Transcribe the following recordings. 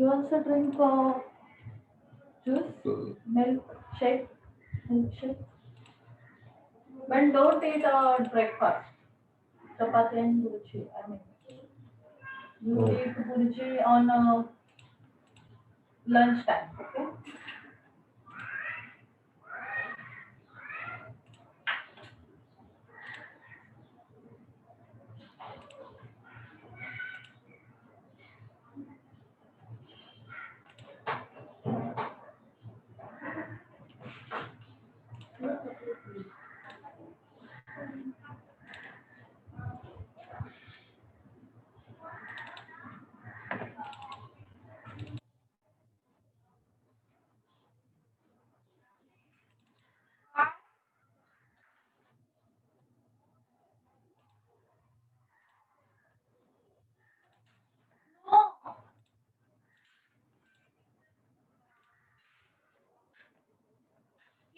You also drink juice, milkshake, milkshake. But don't eat breakfast. Chapati and burji. I mean, you eat burji on lunch time. Okay.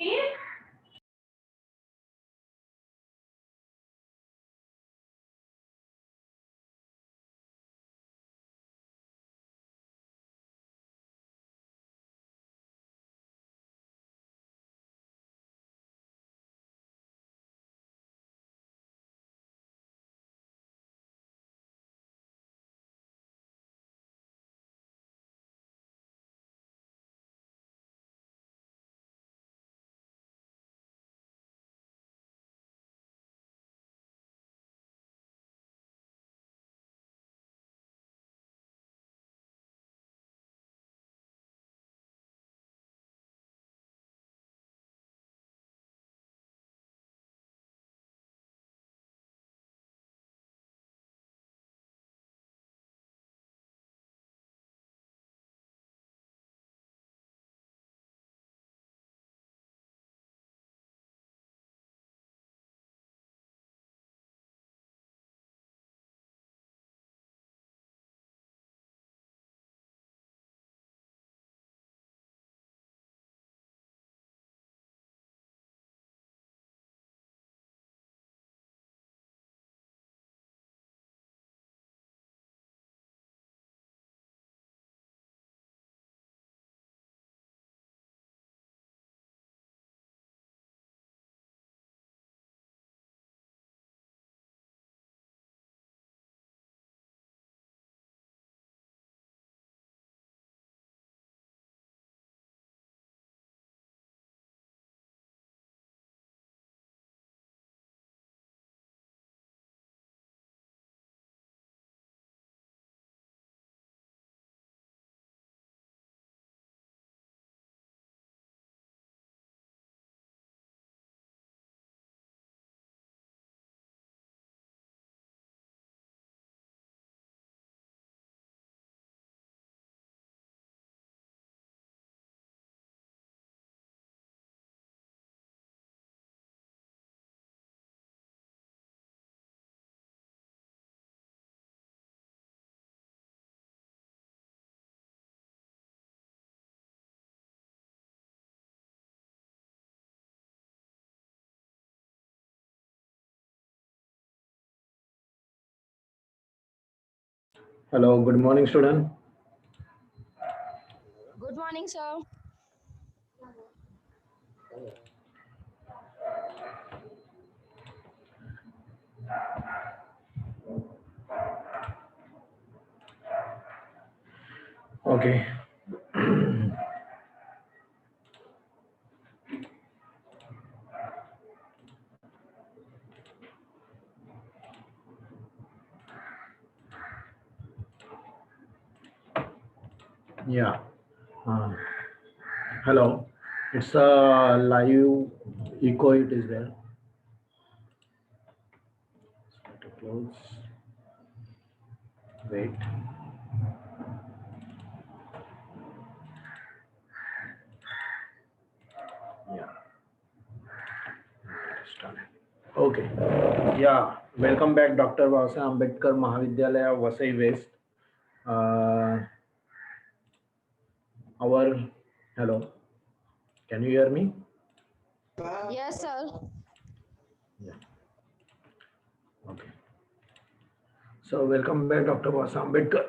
Eat. Hello, good morning, student. Good morning, sir. Okay. Yeah. Uh, Hello. It's a live echo. It is there. Let it close. Wait. Yeah. It is done. Okay. Yeah. Welcome back, Dr. Basa Ambedkar Mahavidyalaya, Vasai West. Uh, our hello. Can you hear me? Yes, sir. Yeah. Okay. So welcome back, Dr. Basa Ambedkar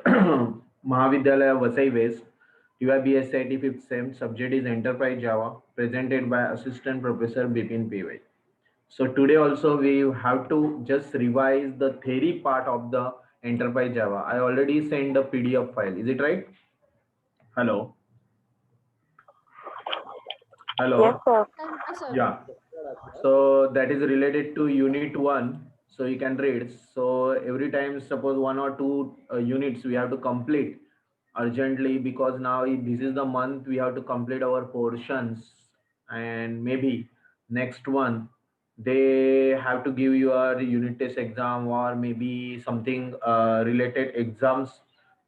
Mahavidyalaya, Vasai West. TYBS 85th SEM. Subject is Enterprise Java. Presented by Assistant Professor Bipin PY. So today also we have to just revise the theory part of the Enterprise Java. I already sent the PDF file. Is it right? Hello. Hello. Yes, sir. Yes, sir. Yeah. So that is related to unit 1. So you can read. So every time, suppose 1 or 2 units we have to complete urgently, because now this is the month we have to complete our portions, and maybe next one they have to give you a unit test exam, or maybe something related exams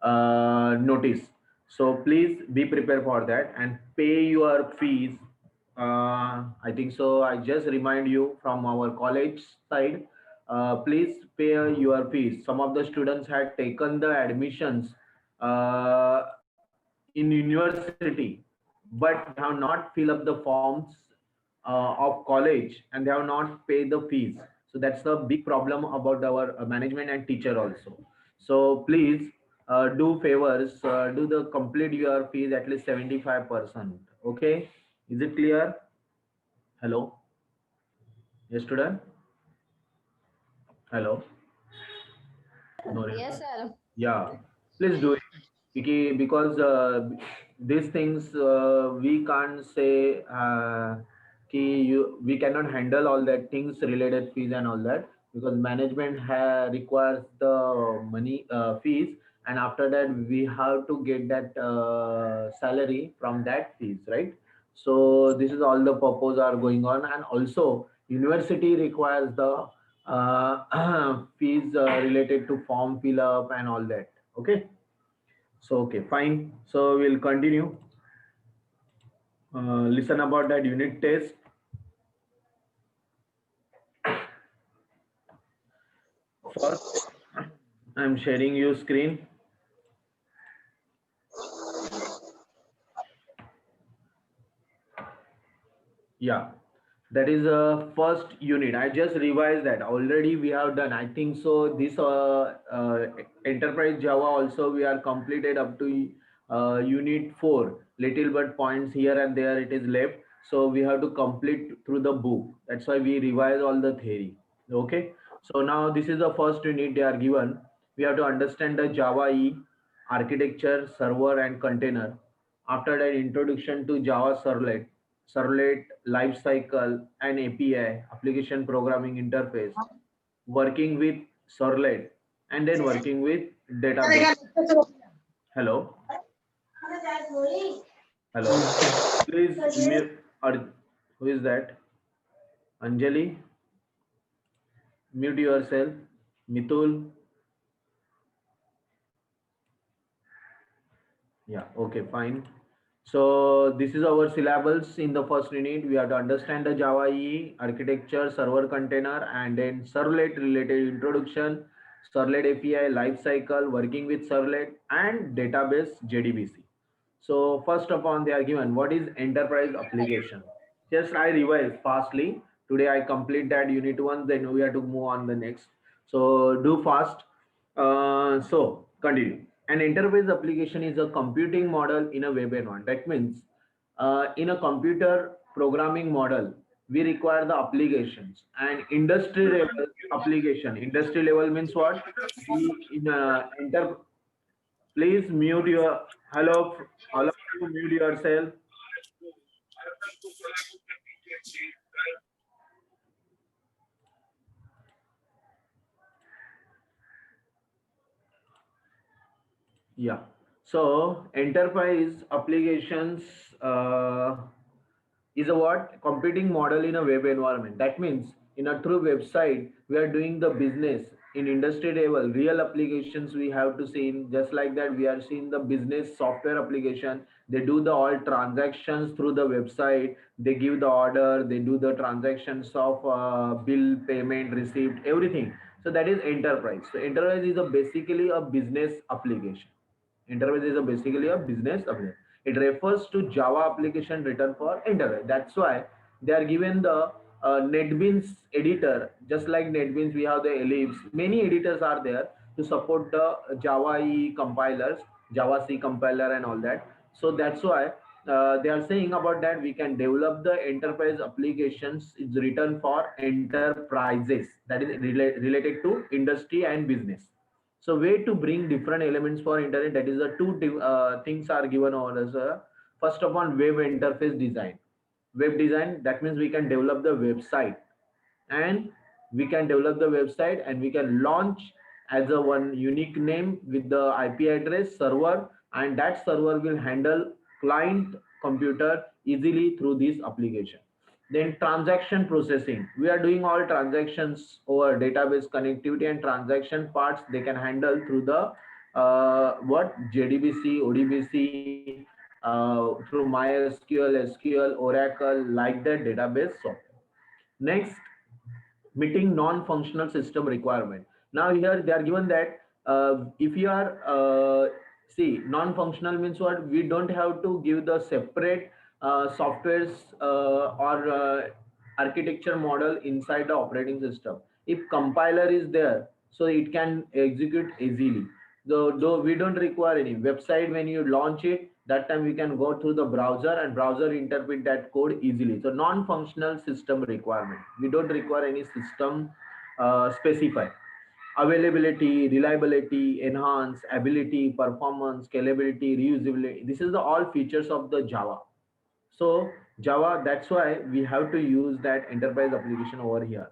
notice. So please be prepared for that and pay your fees. I think so. I just remind you from our college side, please pay your fees. Some of the students had taken the admissions in university, but they have not filled up the forms of college, and they have not paid the fees. So that's a big problem about our management and teacher also. So please do favors, do the complete your fees at least 75%. Okay, is it clear? Hello, yes, student. Hello. No Yes, response. sir. Yeah, please do it. Because these things we can't say we cannot handle all that things related fees and all that, because management requires the money fees, and after that we have to get that salary from that fees, right? So this is all the purpose are going on, and also university requires the fees related to form fill up and all that. Okay. So, okay, fine. So we'll continue. Listen about that unit test. First, I'm sharing your screen. Yeah, that is a first unit. I just revised that already. We have done. I think so. This Enterprise Java also we are completed up to unit 4. Little but points here and there it is left. So we have to complete through the book. That's why we revise all the theory. Okay. So now this is the first unit they are given. We have to understand the Java E architecture, server and container. After that, introduction to Java Servlet, Servlet lifecycle and API, application programming interface, working with Servlet, and then working with database. Hello, hello. Please mute. Who is that? Anjali, mute yourself. Mitul. Yeah, okay, fine. So this is our syllables in the first unit. We have to understand the Java EE, architecture, server container, and then servlet related introduction, servlet API, lifecycle, working with servlet, and database JDBC. So first upon they are given what is enterprise application. Just I revise fastly. Today I complete that unit 1, then we have to move on the next. So do fast. So continue. An enterprise application is a computing model in a web environment. That means in a computer programming model, we require the applications and industry level application. Industry level means what? We in a please mute your hello. Allow to mute yourself. Yeah. So enterprise applications is a what computing model in a web environment. That means in a true website we are doing the business in industry level. Real applications we have to see in, just like that we are seeing the business software application. They do the all transactions through the website. They give the order. They do the transactions of bill payment receipt everything. So that is enterprise. So enterprise is a basically a business application. Enterprise is basically a business application. It refers to Java application written for enterprise. That's why they are given the NetBeans editor. Just like NetBeans, we have the Ellipse. Many editors are there to support the Java E compilers, Java C compiler, and all that. So that's why they are saying about that we can develop the enterprise applications is written for enterprises, that is related to industry and business. So way to bring different elements for internet, that is the things are given over as first of all, web interface design. Web design, that means we can develop the website, and we can develop the website and we can launch as a one unique name with the IP address server, and that server will handle client computer easily through this application. Then transaction processing, we are doing all transactions over database connectivity, and transaction parts they can handle through the what JDBC, ODBC, through MySQL, SQL, Oracle, like that database software. Next, meeting non-functional system requirement. Now here they are given that if you are see, non-functional means what, we don't have to give the separate softwares or architecture model inside the operating system. If compiler is there, so it can execute easily. Though we don't require any website, when you launch it, that time we can go through the browser and browser interpret that code easily. So non-functional system requirement, we don't require any system specify. Availability, reliability, enhance, ability, performance, scalability, reusability, this is the all features of the Java. So Java, that's why we have to use that enterprise application over here.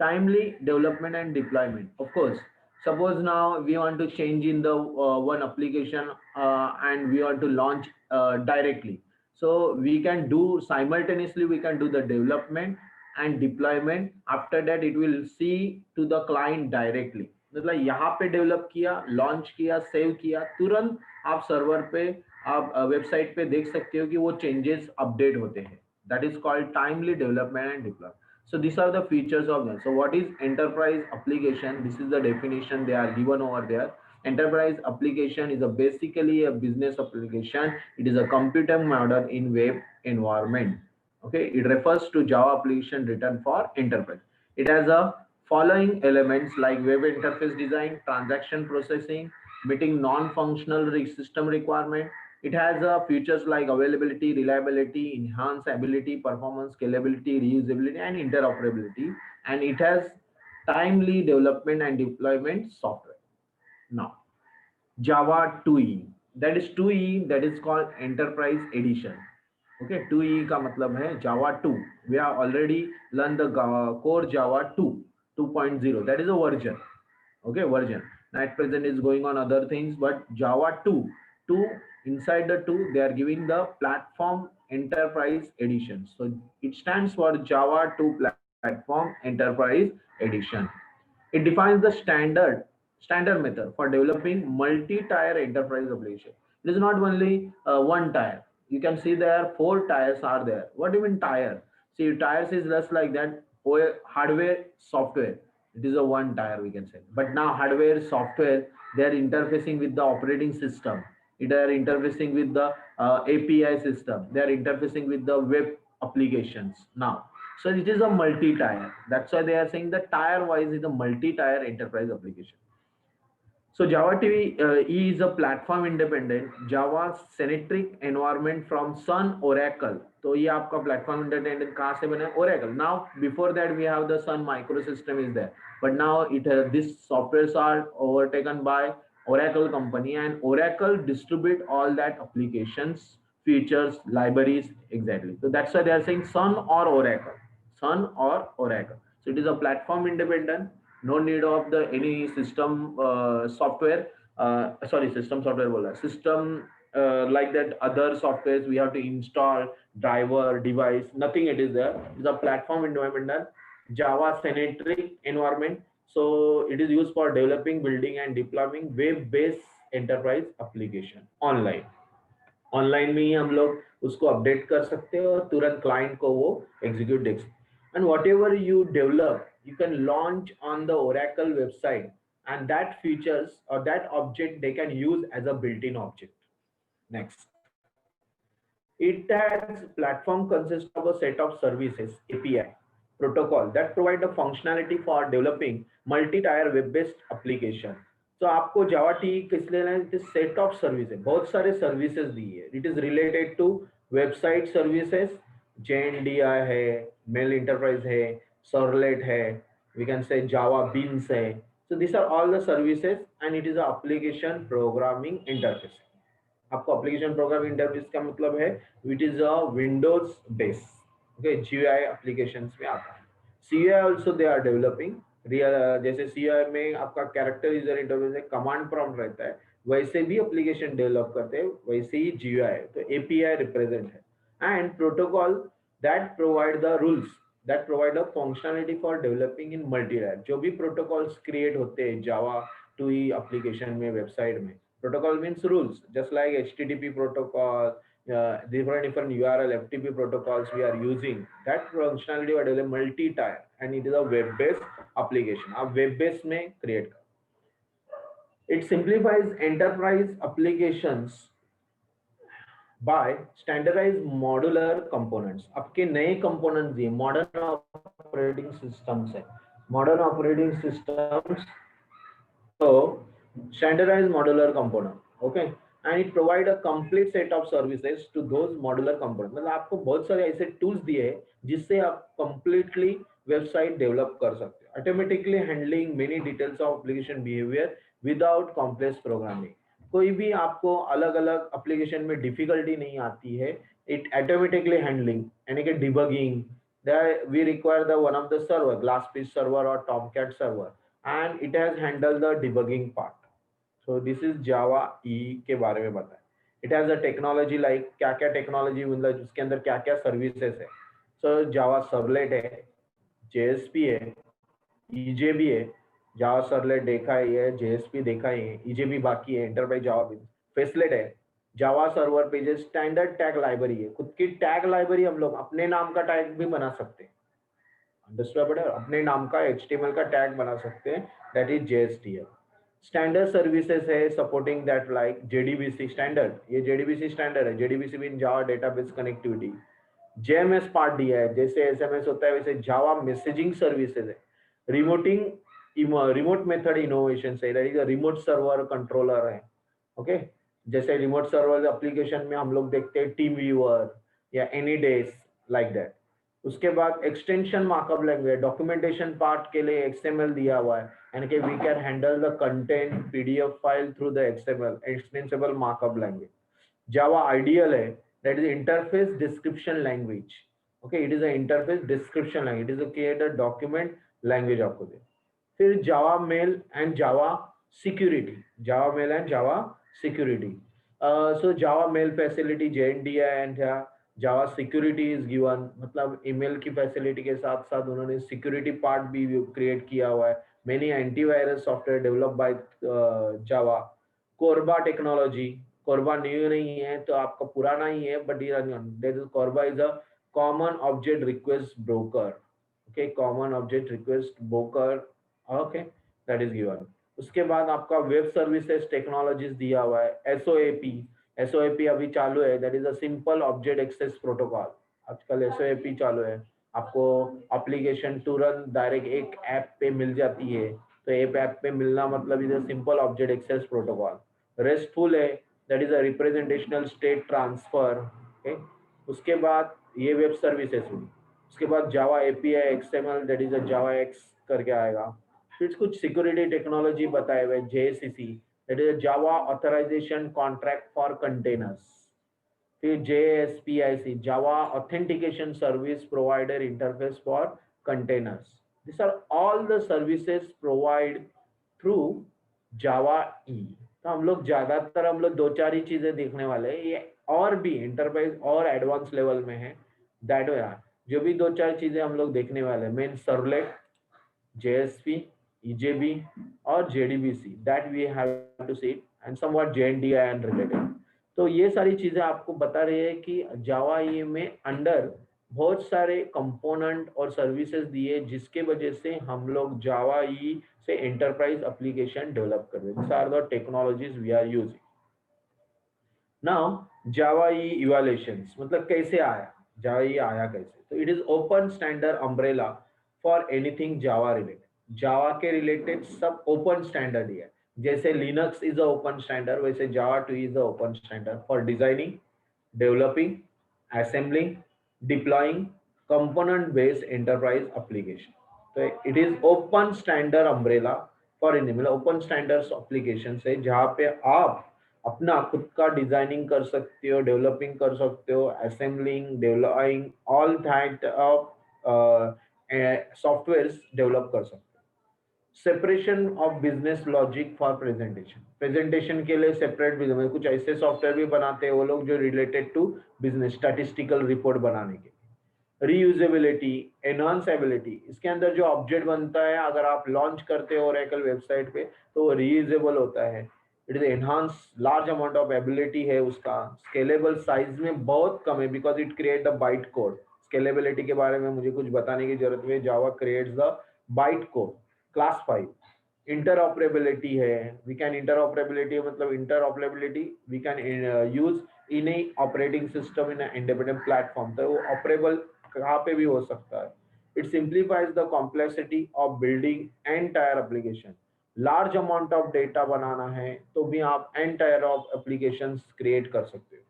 Timely development and deployment. Of course, suppose now we want to change in the one application and we want to launch directly. So we can do simultaneously, we can do the development and deployment. After that, it will see to the client directly. मतलब यहाँ पे develop किया, launch किया, save किया, तुरंत आप server पे, आप वेबसाइट पे देख सकते हो कि वो चेंजेस अपडेट होते हैं. That is called timely development and deployment. So these are the features of them. So what is enterprise application? This is the definition they are given over there. Enterprise application is basically a business application. It is a computer model in web environment. Okay, it refers to Java application written for enterprise. It has a following elements like web interface design, transaction processing, meeting non-functional system requirement. It has features like availability, reliability, enhanced ability, performance, scalability, reusability, and interoperability. And it has timely development and deployment software. Now, Java 2E. That is 2E, that is called Enterprise Edition. Okay, 2E का मतलब है Java 2. We have already learned the core Java 2, 2.0. That is a version. Okay, version. Now at present is going on other things, but Java 2, inside the 2, they are giving the platform enterprise edition. So it stands for Java 2 platform enterprise edition. It defines the standard method for developing multi-tier enterprise application. It is not only one tier. You can see there 4 tiers are there. What do you mean tier? See, tiers is less like that. Hardware, software. It is a one tier, we can say. But now hardware, software, they are interfacing with the operating system. They are interfacing with the API system. They are interfacing with the web applications now. So it is a multi-tier. That's why they are saying the tier wise is a multi-tier enterprise application. So Java TV is a platform independent Java centric environment from Sun Oracle. तो ये आपका platform independent कहाँ से बना है? Oracle. Now before that we have the Sun microsystem is there, but now this softwares are overtaken by Oracle company, and Oracle distribute all that applications, features, libraries exactly. So that's why they are saying Sun or Oracle. Sun or Oracle. So it is a platform independent. No need of the any system software. System software bola. System like that other softwares we have to install, driver, device, nothing it is there. It's a platform independent Java centric environment. So it is used for developing, building and deploying web-based enterprise application online. Online में ही हम लोग उसको update कर सकते हैं और तुरंत client को वो एग्जीक्यूट देख सकते हैं. And what ever you develop, you can launch on the Oracle website, and that features or that object they can use as a built-in object. Next, it has platform consists of a set of services, API, protocol that provide the functionality for developing multi-tier web-based application. तो आपको जावा T किस लेना है, set of service है, बहुत सारे services दी है. It is related to website services, JNDI है, मेल इंटरप्राइज है, सर्वलेट है, we can say Java beans है. So these are all the services and it is a application programming interface. आपको application programming interface का मतलब है it is a Windows base. Okay, GUI applications में आता है. CUI also they are developing. जैसे CUI में आपका character user interface है, command prompt रहता है, वैसे भी application develop करते हैं, वैसे ही GUI है. तो API represent है and protocol that provide the rules that provide a functionality for developing in multi-layer. जो भी protocols create होते हैं Java 2E application में, website में, protocol means rules, just like HTTP protocol, different URL FTP protocols we are using. That functionality are developed multi-tier and it is a web-based application. आप web-based में create कर. It simplifies enterprise applications by standardized modular components. आपके नए components दिए, modern operating systems है, modern operating systems, so standardized modular component, okay, and it provide a complete set of services to those modular components. मतलब आपको बहुत सारे ऐसे tools दिए हैं जिससे आप completely website develop कर सकते हैं, automatically handling many details of application behavior without complex programming. कोई भी आपको अलग अलग एप्लीकेशन में डिफिकल्टी नहीं आती है. इट ऑटोमेटिकली हैंडलिंग यानी कि debugging, we require the one of the server, GlassFish server और Tomcat server, and it has handle the debugging part. So this is Java E के बारे में बताया. It has a technology like, क्या क्या technology मतलब उसके अंदर क्या क्या सर्विसेज है. सो जावा सर्वलेट है, JSP है, EJB है. जावा सर्वलेट देखा ही है, JSP देखा ही है, EJB बाकी है, एंटरप्राइज जावा भी. फेसलेट है, Java server pages, standard tag library है, खुद की टैग लाइब्रेरी. हम लोग अपने नाम का टैग भी बना सकते हैं, अंडरस्टूड, अपने नाम का HTML का टैग बना सकते हैं, that is JSTL. Standard services है supporting that like JDBC standard, ये JDBC स्टैंडर्ड है, JDBC mean Java database connectivity. JMS part दिया है, जैसे SMS होता है वैसे जावा मैसेजिंग सर्विसेज है. रिमोट मेथड इनोवेशन है, that is a remote server controller है. ओके, जैसे रिमोट सर्वर एप्लीकेशन में हम लोग देखते हैं टीम व्यूअर या एनीडेस लाइक दैट. उसके बाद extension markup language, documentation part के लिए XML दिया हुआ है, यानी कि we can handle the content PDF file through the XML, extensible markup language. Java ideal है, that is interface description language. Okay, it is an interface description language, it is a create a document language आपको दे. फिर Java mail and Java security, Java mail and Java security. So Java mail facility JNDI and Java security is given, मतलब email की facility के साथ साथ उन्होंने security part भी क्रिएट किया हुआ है. Many antivirus software develop by Java. Korba technology, Korba new नहीं है तो आपका पुराना ही है, but Korba is a common object request broker. Okay, common object request broker, okay, that is given. उसके बाद आपका वेब सर्विसेज टेक्नोलॉजीज दिया हुआ है. SOAP अभी चालू है, that is a simple object access protocol. आजकल SOAP चालू है, आपको एप्लीकेशन तुरंत डायरेक्ट एक ऐप पे मिल जाती है. तो एक ऐप पे मिलना मतलब is a simple object access protocol. RESTful है, that is a representational state transfer. Okay, उसके बाद ये वेब सर्विसेज हुई. उसके बाद Java API XML, that is a Java X करके आएगा. फिर कुछ सिक्योरिटी टेक्नोलॉजी बताए हुए, JCC, that is Java authorization contract for containers. फिर JSPIC, Java authentication service provider interface for containers. This are all the services provide through Java E. तो हम लोग ज्यादातर हम लोग दो चार ही चीजें देखने वाले हैं, ये और भी इंटरप्राइज और एडवांस लेवल में है. दैट जो भी दो चार चीजें हम लोग देखने वाले हैं, मेन सर्वलेट, JSP, EJB और JDBC, that we have to see, and somewhat JNDI and related. तो ये सारी चीजें आपको बता रही है कि जावा ई में अंडर बहुत सारे कंपोनेंट और सर्विसेज दिए जिसके वजह से हम लोग जावा ई से एंटरप्राइज एप्लीकेशन डेवलप कर रहे हैं. This are the technologies we are using. Now Java E evaluations, मतलब कैसे आया, जावा ई आया कैसे. तो it is open standard umbrella for anything Java related. Java के रिलेटेड सब ओपन स्टैंडर्ड ही है. जैसे Linux is a open standard, वैसे Java 2 is a open standard for designing, developing, assembling, deploying component based enterprise application. तो it is open standard umbrella for India, मतलब open standards application है जहाँ पे आप अपना खुद का डिजाइनिंग कर सकते हो, डेवलपिंग कर सकते हो, assembling, developing, all that software develop कर सकते हो। Separation of business logic for presentation, presentation के लिए सेपरेट बिजनेस, कुछ ऐसे सॉफ्टवेयर भी बनाते हैं वो लोग जो related to business, statistical report बनाने के। रीयूजेबिलिटी, एनहांसेबिलिटी, इसके अंदर जो ऑब्जेक्ट बनता है अगर आप लॉन्च करते हो ओरेकल वेबसाइट पे तो वो रीयूजेबल होता है। It is enhance, large amount of ability है उसका। स्केलेबल, साइज में बहुत कम है because it create the byte code. Scalability के बारे में मुझे कुछ बताने की जरूरत नहीं, Java creates the byte code. Class 5 interoperability है, वी कैन इंटरऑपरेबिलिटी मतलब interoperability we can use in a operating system in independent platform, तो वो ऑपरेबल कहाँ पे भी हो सकता है। It simplifies the complexity of building entire application. Large amount of data बनाना है तो भी आप एंटायर ऑफ एप्लीकेशन क्रिएट कर सकते हो।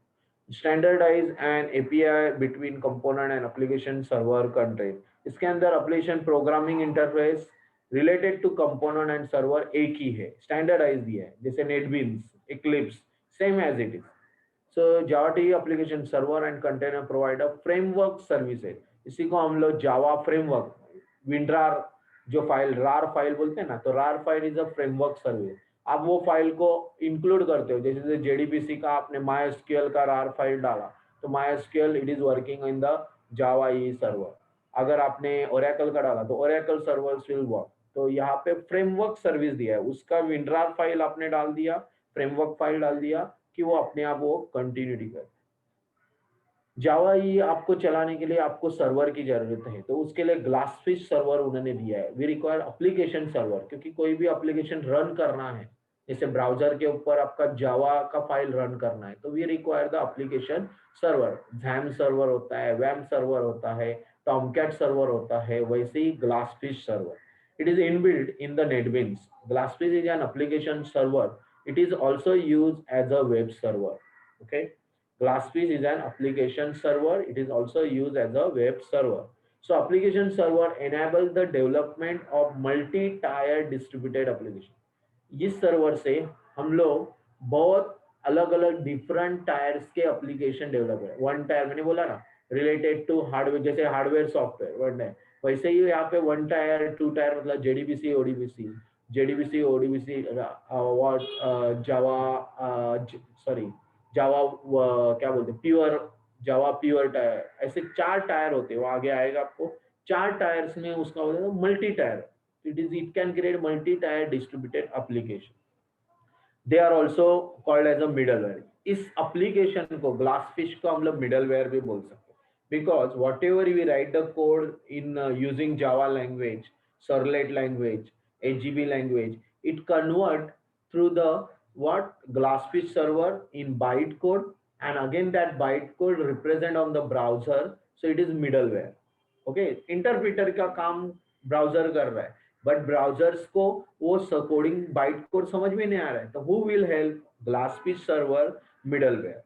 Standardize and API between component and application server content, इसके अंदर application programming interface related to component and server एक ही है, स्टैंडर्डाइज दिया है, जैसे NetBeans, Eclipse, same as it is. So Java T application server and container provide a framework services, इसी को हम लोग जावा फ्रेमवर्क, विंड्रार जो फाइल, रार फाइल बोलते हैं ना, तो RAR file is a framework service. आप वो फाइल को इंक्लूड करते हो, जैसे जेडीबीसी का आपने माई एसक्यूएल का रार फाइल डाला तो my SQL it is working in the Java E server. अगर आपने ओरेकल का डाला तो ओरेकल सर्वर्स विल वर्क। तो यहाँ पे फ्रेमवर्क सर्विस दिया है, उसका विंड्रार फाइल आपने डाल दिया, फ्रेमवर्क फाइल डाल दिया कि वो अपने आप वो कंटिन्यूटी करे। जावा ये आपको चलाने के लिए आपको सर्वर की जरूरत है, तो उसके लिए ग्लासफिश सर्वर उन्होंने दिया है। वी रिक्वायर एप्लीकेशन सर्वर, क्योंकि कोई भी एप्लीकेशन रन करना है, जैसे ब्राउजर के ऊपर आपका जावा का फाइल रन करना है, तो we require the application server. वैम सर्वर होता है, वैम सर्वर होता है, टॉमकैट सर्वर होता है, वैसे ही GlassFish server. It is inbuilt in the NetBeans. GlassFish is an application server, it is also use as a web server. Okay, Glassfish is an application server. It is also used as a web server. So application server enables the development of multi-tier distributed application. इस server से हम लोग बहुत अलग अलग different tiers के application develop है। One tier मैंने बोला ना, रिलेटेड टू हार्डवेयर, जैसे हार्डवेयर सॉफ्टवेयर वन है, वैसे ही यहाँ पे वन टायर टू टायर मतलब JDBC ODBC, JDBC ODBC what Java, sorry Java क्या बोलते प्योर, जावा प्योर टायर, ऐसे 4 टायर होते हैं, वो आगे आएगा आपको। 4 टायर्स में उसका बोलते हैं multi tier, it can create multi-tier distributed application. They are also called as a middleware. इस एप्लीकेशन को ग्लासफिश को हम लोग मिडलवेयर भी बोल सकते हैं, because whatever we write the code in using Java language, servlet language, HGB language, it convert through the what glassfish server in bytecode, and again that bytecode represent on the browser, so it is middleware. Okay, interpreter का काम browser कर रहा है, but browsers को वो coding byte code समझ में नहीं आ रहा है, तो who will help? GlassFish server middleware.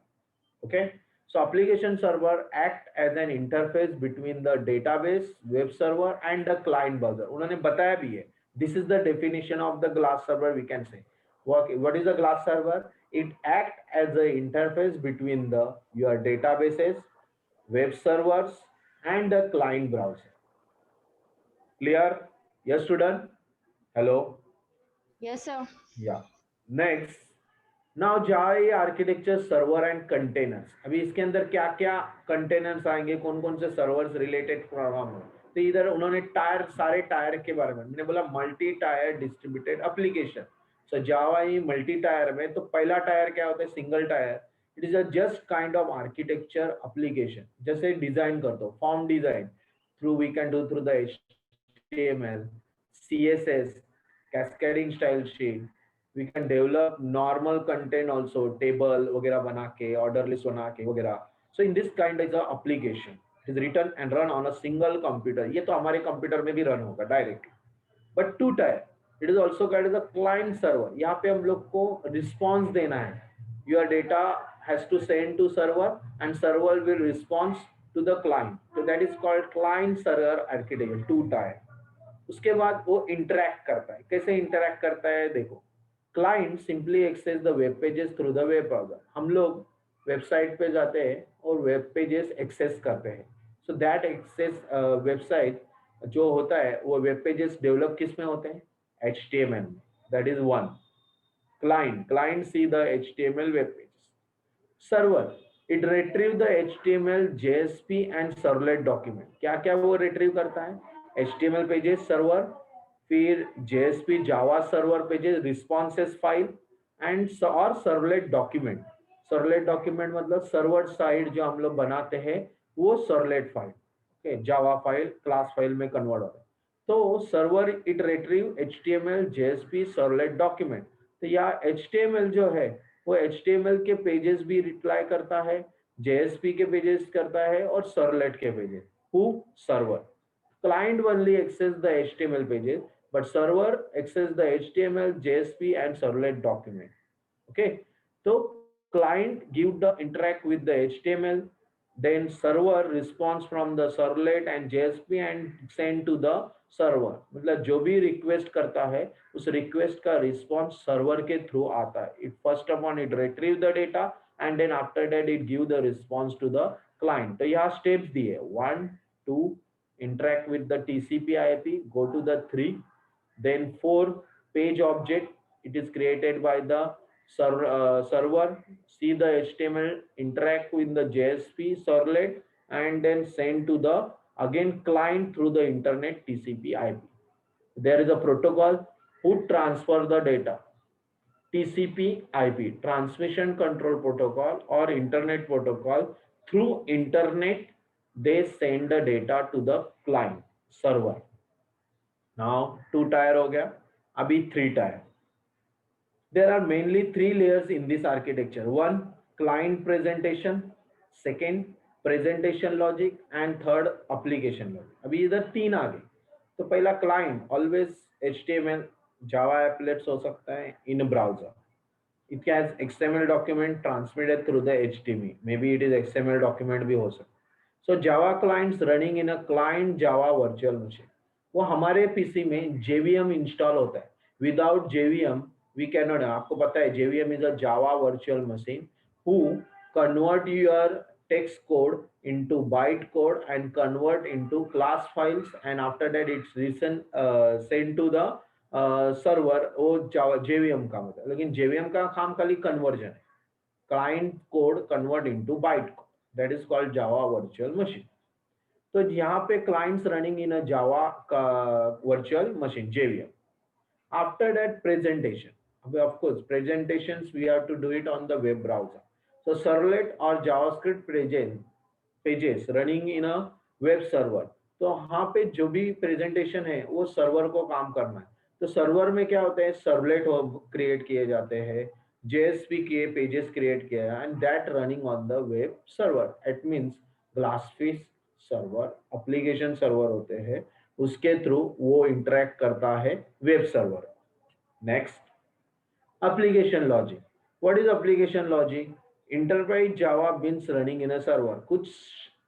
Okay, so application server act as an interface between the database, web server and the client browser. उन्होंने बताया भी है, this is the definition of the glass server, we can say. What is a glass server? It act as an interface between the your databases, web servers and the client browser. Clear? Yes, student? Hello? Yes, sir. Yeah. Next. Now Java architecture server and containers. अभी इसके अंदर क्या क्या containers आएंगे, कौन कौन से servers related programme हो, तो इधर उन्होंने टायर, सारे टायर के बारे में मैंने बोला multi tier distributed application. So Java ही मल्टी टायर में, तो पहला टायर क्या होता है? Single tier. It is a just kind of architecture application, जैसे डिजाइन कर दो, form design through we can do through the HTML, CSS, cascading style sheet. We can develop normal content also, table वगैरह बना के, order list बना के वगैरह. So in this kind is a application. It is written and run on a single computer. ये तो हमारे computer में भी रन होगा direct. But two tier. It is also called as a client server. यहाँ पे हम लोग को रिस्पॉन्स देना है, your data has to send to server and server will response to the client, तो that is called client server architecture, 2 tier. उसके बाद वो इंटरैक्ट करता है। कैसे इंटरैक्ट करता है देखो, client simply access the web pages through the web browser. हम लोग वेबसाइट पे जाते हैं और वेब पेजेस एक्सेस करते हैं। सो दैट एक्सेस वेबसाइट जो होता है वो वेब पेजेस डेवलप किस में होते हैं, HTML में। That is one client see the HTML web pages। server it retrieve the HTML JSP and servlet document। क्या क्या वो रिट्रीव करता है, HTML पेजेस सर्वर, फिर JSP Java server pages responses file and और सर्वलेट डॉक्यूमेंट। सर्वलेट डॉक्यूमेंट मतलब server side जो हम लोग बनाते हैं वो servlet file, okay, Java file class file में कन्वर्ट हो रहा है। तो server it retrieve HTML JSP servlet document. तो यहाँ HTML जो है वो HTML के पेजेस भी रिप्लाई करता है, JSP के पेजेस करता है और सर्वलेट के pages. Who server, client only access the HTML pages but server access the HTML JSP and servlet document। okay, so client give the interact with the HTML, then server responds from the servlet and JSP and send to the server। मतलब जो भी request करता है उस request का response server के through आता है। It first upon it retrieve the data and then after that it give the response to the client. तो यहाँ स्टेप्स दिए 1 2, interact with the TCP IP, go to the 3, then 4 page object, it is created by the server, see the HTML, interact with the JSP servlet and then send to the again client through the internet TCP IP। there is a protocol who transfer the data, TCP IP transmission control protocol or internet protocol, through internet they send the data to the client server। now 2 tier हो गया, अभी 3 tier। there are mainly 3 layers in this architecture। one client presentation, second presentation logic and third application logic। अभी इधर 3 आ गए। तो पहला client always HTML Java applets हो सकता है in browser। it has XML document transmitted through the HTML, maybe it is XML document भी हो सकता है। so Java clients running in a client Java virtual machine, वो हमारे पीसी में JVM इंस्टॉल होता है। विदाउट JVM we cannot, आपको पता है JVM is a Java virtual machine who convert your text code into byte code and convert into class files and after that it's sent to the server. वो JVM का मतलब, लेकिन JVM का काम खाली कन्वर्जन है, client code convert into byte code, that is called Java virtual machine. तो यहाँ पे क्लाइंट्स रनिंग इन अ जावा का virtual machine JVM। After that presentation, of course presentations we have to do it on the web browser। so servlet or JavaScript pages running in a web server। तो यहाँ पे जो भी presentation है वो server को काम करना है। तो सर्वर में क्या होता है, सर्वलेट क्रिएट किए जाते हैं, JSP के पेजेस क्रिएट किए and that running on the web server. It means GlassFish server, application server होते हैं, उसके थ्रू वो इंटरेक्ट करता है web server. Next application logic। what is application logic? enterprise java beans running in a server। कुछ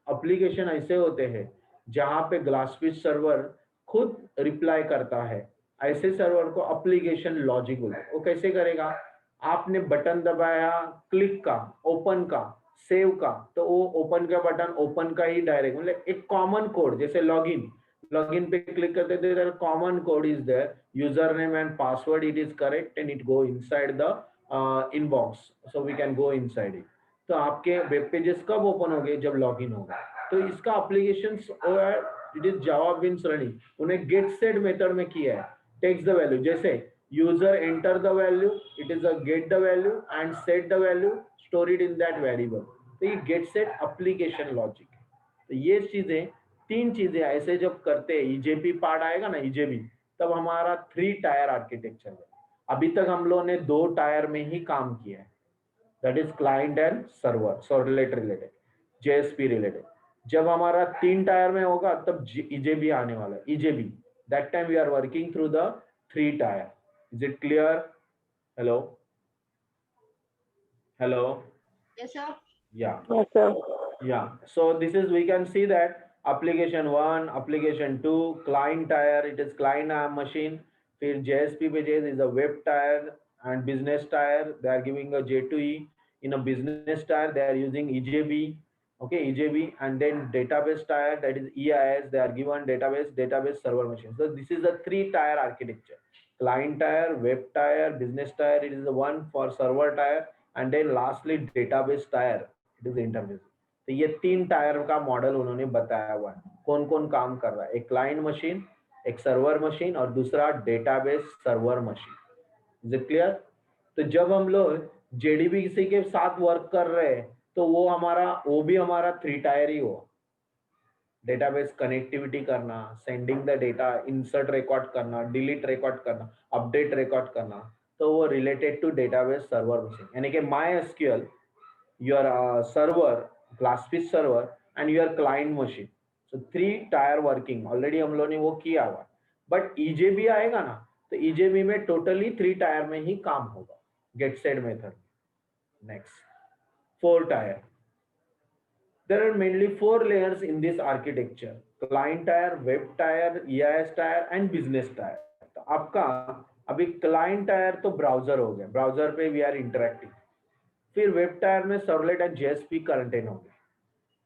application ऐसे होते हैं जहां पे ग्लासफिश सर्वर खुद रिप्लाई करता है, ऐसे सर्वर को एप्लीकेशन लॉजिक बोलते हैं। वो कैसे करेगा, आपने बटन दबाया क्लिक का, ओपन का, सेव का, तो वो ओपन का बटन ओपन का ही डायरेक्ट, मतलब एक कॉमन कोड, जैसे लॉगिन पे क्लिक करते थे, there common code is there, username and password it is correct and it go inside the inbox, so we can go inside it। तो आपके वेब पेजेस कब ओपन होंगे, जब लॉगिन होगा। तो इसका applications it is Java beans running, उन्हें get set method में किया है। टेक्स द वैल्यू, जैसे user enter the value, it is a get the value and set the value, store it in that variable. तो ये get set application logic है। तो ये चीजें, 3 चीजें ऐसे जब करते हैं, EJP पार्ट आएगा ना, EJP, तब हमारा 3 टायर आर्किटेक्चर है। अभी तक हम लोगों ने 2 टायर में ही काम किया है, that is client and server, servlet related, JSP related. जब हमारा 3 टायर में होगा तब EJB आने वाला है। EJB that time we are working through the 3 tier. Is it clear? Hello? Hello? Yes, sir. Yeah. Yes, sir. Yeah. So this is, we can see that application 1, application 2, client tier, it is client machine. फिर JSP pages is a web tier and business tier. They are giving a J2E. In a business tier, they are using EJB. Okay, EJB, and then database tier, that is EIS. They are given database server machine. So this is a 3 tier architecture. Client tier, web tier, business tier. It is the one for server tier, and then lastly database tier. It is the interface. तो ये 3 tyre का model उन्होंने बताया हुआ है, कौन कौन काम कर रहा है, एक क्लाइंट मशीन, एक सर्वर मशीन और दूसरा database server machine. Is it clear? तो जब हम लोग जेडीबीसी के साथ वर्क कर रहे हैं तो वो भी हमारा 3 टायर ही हो, डेटाबेस कनेक्टिविटी करना, sending the data, insert record करना, डिलीट रिकॉर्ड करना, अपडेट रिकॉर्ड करना, तो वो related to database server machine, यानी कि my SQL, your server, glassfish server and your client machine. So 3 tier working already हम लोगों ने वो किया हुआ, बट EJB आएगा ना, तो EJB में टोटली 3 टायर में ही काम होगा get set method. Next 4 tyre, there are mainly 4 layers in this architecture: client tier, web tier, EIS tier and business tier. तो आपका अभी क्लाइंट टायर तो ब्राउजर हो गया, ब्राउजर पे वी आर इंटरेक्टिंग, फिर वेब टायर में सर्वलेट एंड जेएसपी कंटेन हो गया,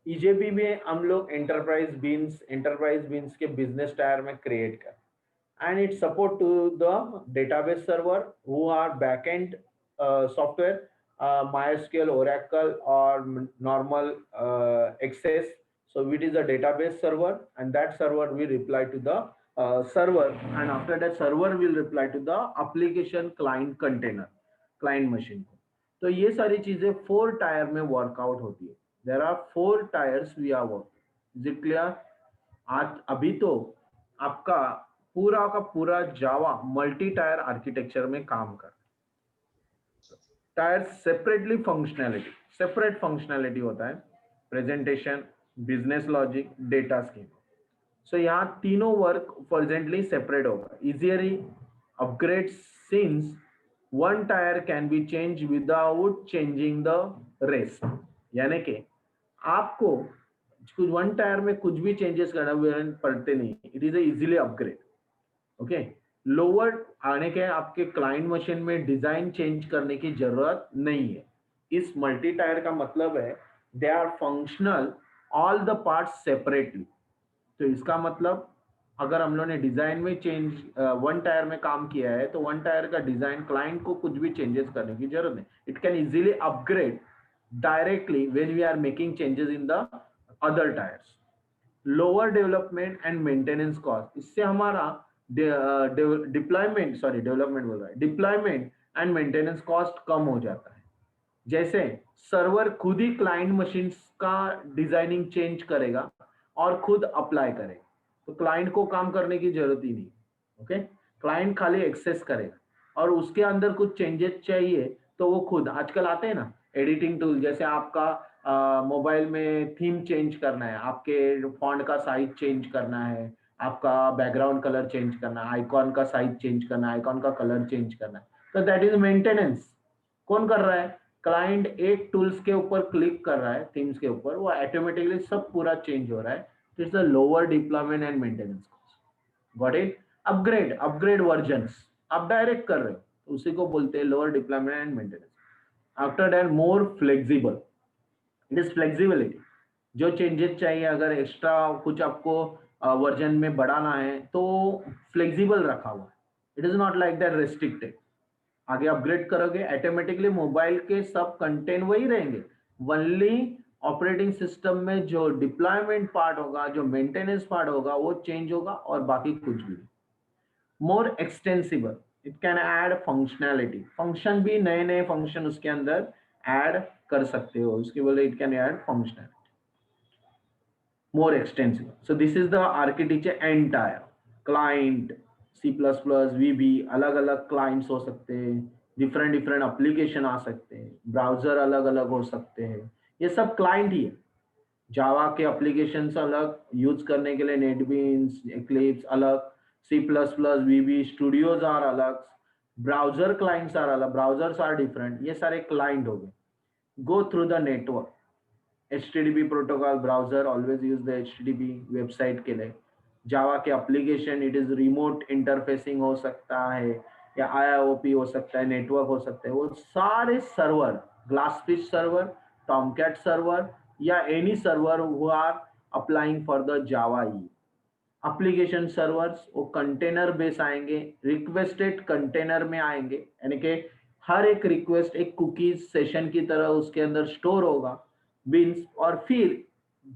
ईजेबी में हम लोग एंटरप्राइज बीन्स के बिजनेस टायर में क्रिएट कर, and it support to the database server who are backend software, MySQL, Oracle or normal Access. So it is a database server, and that server will reply to the server, and after that server will reply to the application client container, client machine. तो ये सारी चीजें 4 tyre में workout होती है। There are 4 tiers we are work. Is it clear? आज अभी तो आपका पूरा का पूरा जावा मल्टी टायर आर्किटेक्चर में काम कर, tier separately functionality, separate functionality होता है, presentation, business logic, data scheme. So यहाँ तीनों वर्क प्रेजेंटली सेपरेट होगा। Easily upgrade since one tier can be changed without changing the rest, यानी कि आपको कुछ वन टायर में कुछ भी चेंजेस करना पड़ते नहीं, it is easily upgrade. Okay, lower आने के आपके क्लाइंट मशीन में डिजाइन चेंज करने की जरूरत नहीं है। इस मल्टी टायर का मतलब है they are functional all the parts separately. तो इसका मतलब अगर हम लोगों ने डिजाइन में चेंज वन टायर में काम किया है तो वन टायर का डिजाइन क्लाइंट को कुछ भी चेंजेस करने की जरूरत नहीं, it can easily upgrade directly when we are making changes in the other tiers. Lower development and maintenance cost, इससे हमारा डिप्लॉयमेंट एंड मेंटेनेंस कॉस्ट कम हो जाता है। जैसे सर्वर खुद ही क्लाइंट मशीन का डिजाइनिंग चेंज करेगा और खुद अप्लाई करेगा, तो क्लाइंट को काम करने की जरूरत ही नहीं। ओके, क्लाइंट खाली एक्सेस करेगा और उसके अंदर कुछ चेंजेस चाहिए तो वो खुद, आजकल आते हैं ना एडिटिंग टूल, जैसे आपका मोबाइल में थीम चेंज करना है, आपके फॉन्ट का साइज चेंज करना है, आपका बैकग्राउंड कलर चेंज करना है, आइकॉन का साइज चेंज करना है, आइकॉन का कलर चेंज करना है, तो दैट इज मेंटेनेंस। कौन कर रहा है? क्लाइंट एक टूल्स के ऊपर क्लिक कर रहा है, थीम्स के ऊपर, वो ऑटोमेटिकली सब पूरा चेंज हो रहा है। It's a lower deployment and maintenance cost. Got it? Upgrade versions आप डायरेक्ट कर रहे हो तो उसी को बोलते हैं lower deployment and maintenance. After that, more flexible. It is flexibility. जो चेंजेस चाहिए, अगर एक्स्ट्रा कुछ आपको वर्जन में बढ़ाना है तो फ्लेक्सिबल रखा हुआ है, it is not like that restricted. आगे अपग्रेड करोगे ऑटोमेटिकली मोबाइल के सब कंटेंट वही रहेंगे, ओनली ऑपरेटिंग सिस्टम में जो डिप्लॉयमेंट पार्ट होगा, जो मेंटेनेंस पार्ट होगा वो चेंज होगा और बाकी कुछ भी। More extensible, it can add functionality, function भी नए नए फंक्शन उसके अंदर ऐड कर सकते हो, उसके बोले it can add functionality. More extensible, so this is the architecture entire. Client C++, VB, अलग अलग क्लाइंट्स हो सकते हैं, डिफरेंट डिफरेंट एप्लीकेशन आ सकते हैं, ब्राउजर अलग अलग हो सकते हैं, ये सब क्लाइंट ही है। जावा के एप्लीकेशंस अलग यूज करने के लिए नेटबीन्स, एक्लिप्स अलग, C++, VB, Studios are अलग, ब्राउजर क्लाइंट्स आर अलग, ब्राउजर्स आर डिफरेंट, ये सारे क्लाइंट हो गए. Go through the network. HTTP protocol, browser always use the HTTP website के लिए. जावा के application it is remote interfacing हो सकता है या IIOP हो सकता है, नेटवर्क हो सकता है. वो सारे server, GlassFish server, Tomcat server या any server who are applying for the Java E application servers, वो कंटेनर बेस आएंगे, रिक्वेस्टेड कंटेनर में आएंगे, यानी कि हर एक रिक्वेस्ट एक कुकीज सेशन की तरह उसके अंदर स्टोर होगा बिन्स. और फिर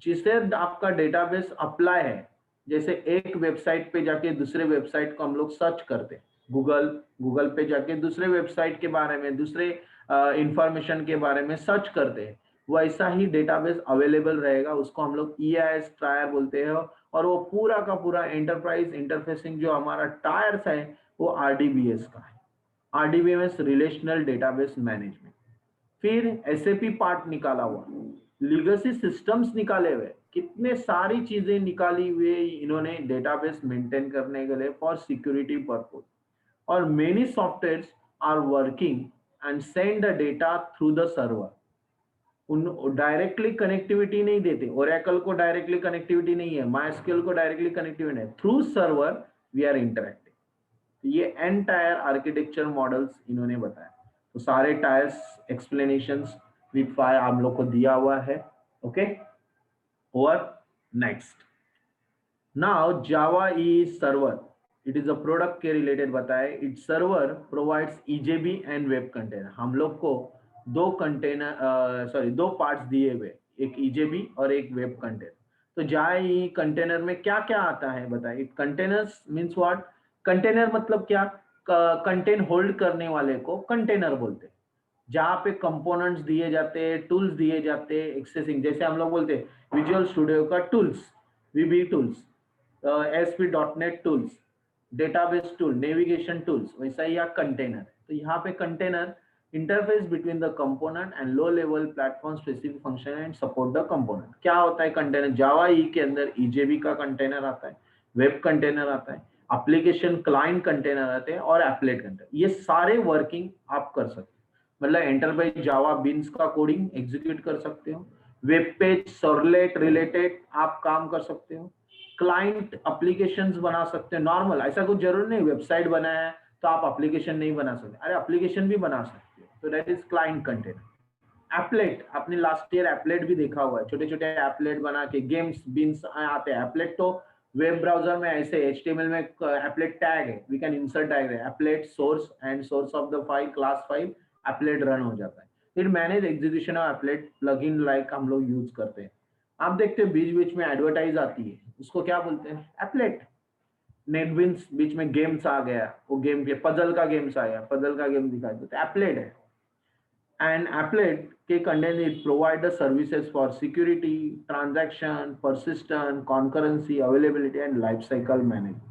जिसे आपका डेटाबेस अप्लाई है, जैसे एक वेबसाइट पे जाके दूसरे वेबसाइट को हम लोग सर्च करते हैं, गूगल पे जाके दूसरे वेबसाइट के बारे में, दूसरे इंफॉर्मेशन के बारे में सर्च करते हैं, वैसा ही डेटाबेस अवेलेबल रहेगा. उसको हम लोग EIS टायर बोलते हैं. और वो पूरा का पूरा एंटरप्राइज इंटरफेसिंग जो हमारा टायर्स है वो RDBS का है, RDBMS रिलेशनल डेटाबेस मैनेजमेंट. फिर SAP पार्ट निकाला हुआ, लीगेसी सिस्टम्स निकाले हुए, कितने सारी चीजें निकाली हुई इन्होंने डेटाबेस मेंटेन करने के लिए फॉर सिक्योरिटी पर्पज. और many softwares are working and send the data through the server. उन डायरेक्टली कनेक्टिविटी नहीं देते, ओरेकल को डायरेक्टली कनेक्टिविटी नहीं है, MySQL को डायरेक्टली कनेक्टिविटी नहीं है, through server we are interacting. ये एंटायर आर्किटेक्चर मॉडल्स इन्होंने बताया. तो सारे टायर्स एक्सप्लेनेशंस विद फाइल हम लोग को दिया हुआ है. ओके, और next now Java E server, it is a product के रिलेटेड बताए. It server provides EJB and web container. हम लोग को दो कंटेनर दो पार्ट्स दिए हुए, एक EJB और एक वेब कंटेनर. तो जावा कंटेनर में क्या क्या आता है बताइए. कंटेनर्स मीन्स व्हाट, कंटेनर मतलब क्या, कंटेन होल्ड करने वाले को कंटेनर बोलते हैं. जहाँ पे कंपोनेंट्स दिए जाते हैं, टूल्स दिए जाते हैं, एक्सेसिंग, जैसे हम लोग बोलते हैं विजुअल स्टूडियो का tools, VB tools, ASP.NET tools, database tool, navigation tools, वैसा ही कंटेनर. तो यहाँ पे container interface between the component and low level platform specific function and support the component. क्या होता है कंटेनर, जावा ई के अंदर EJB का कंटेनर आता है, वेब कंटेनर आता है, एप्लीकेशन क्लाइंट कंटेनर आते हैं और एप्लेट कंटेनर. ये सारे वर्किंग आप कर सकते हो. मतलब एंटरप्राइज जावा बीन्स का कोडिंग एग्जीक्यूट कर सकते हो, वेब पेज सर्वलेट रिलेटेड आप काम कर सकते हो, क्लाइंट एप्लीकेशंस बना सकते हैं. नॉर्मल, ऐसा कुछ जरूर नहीं वेबसाइट बनाया है तो आप एप्लीकेशन नहीं बना सकते, अरे एप्लीकेशन भी बना सकते हो. तो that is client container. Applet, आपने लास्ट ईयर एप्लेट भी देखा हुआ है, छोटे छोटे एप्लेट बना के गेम्स बीन्स आते हैं. एप्लेट तो वेब ब्राउजर में ऐसे HTML में एप्लेट टैग है, वी कैन इंसर्ट टैग है, applet source and source of the file, class file, applet run हो जाता है. फिर manage execution of applet plugin like हम लोग यूज करते हैं. आप देखते हैं बीच बीच में एडवर्टाइज आती है, उसको क्या बोलते हैं, एप्लेट. नेटबिन्स बीच में गेम्स आ गया, वो गेम के पजल का गेम्स आया, पजल का गेम दिखाई देता है, एप्लेट है. एंड एप्लेट के content it provide the services for security, transaction, persistence, concurrency, availability and life cycle management.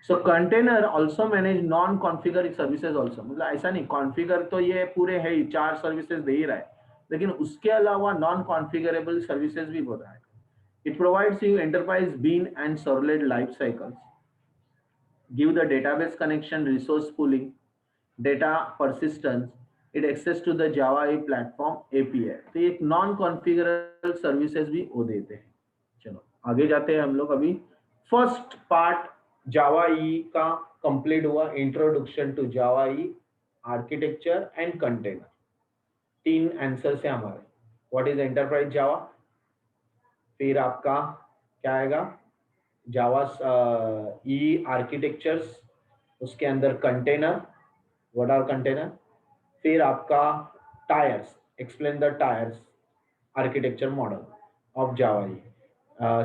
So container also manage non configure services also. मतलब ऐसा नहीं, कॉन्फ़िगर तो ये पूरे है ही, 4 सर्विसेज दे ही रहा है, लेकिन उसके अलावा नॉन कॉन्फ़िगरेबल सर्विसेज भी बोल रहा है. It provides you enterprise bean and servlet life cycles, give the database connection, resource pooling, data persistence, it access to the Java E platform API. तो ये नॉन कॉन्फ़िगरेबल सर्विसेज भी वो देते हैं. चलो आगे जाते हैं हम लोग. अभी फर्स्ट पार्ट जावा ई का कंप्लीट हुआ, introduction to Java E architecture and container. 3 answer है हमारे. व्हाट इज एंटरप्राइज जावा, फिर आपका क्या आएगा, जावा ई आर्किटेक्चर्स, उसके अंदर कंटेनर, व्हाट आर कंटेनर, फिर आपका tyres, explain the tyres architecture model of Java E,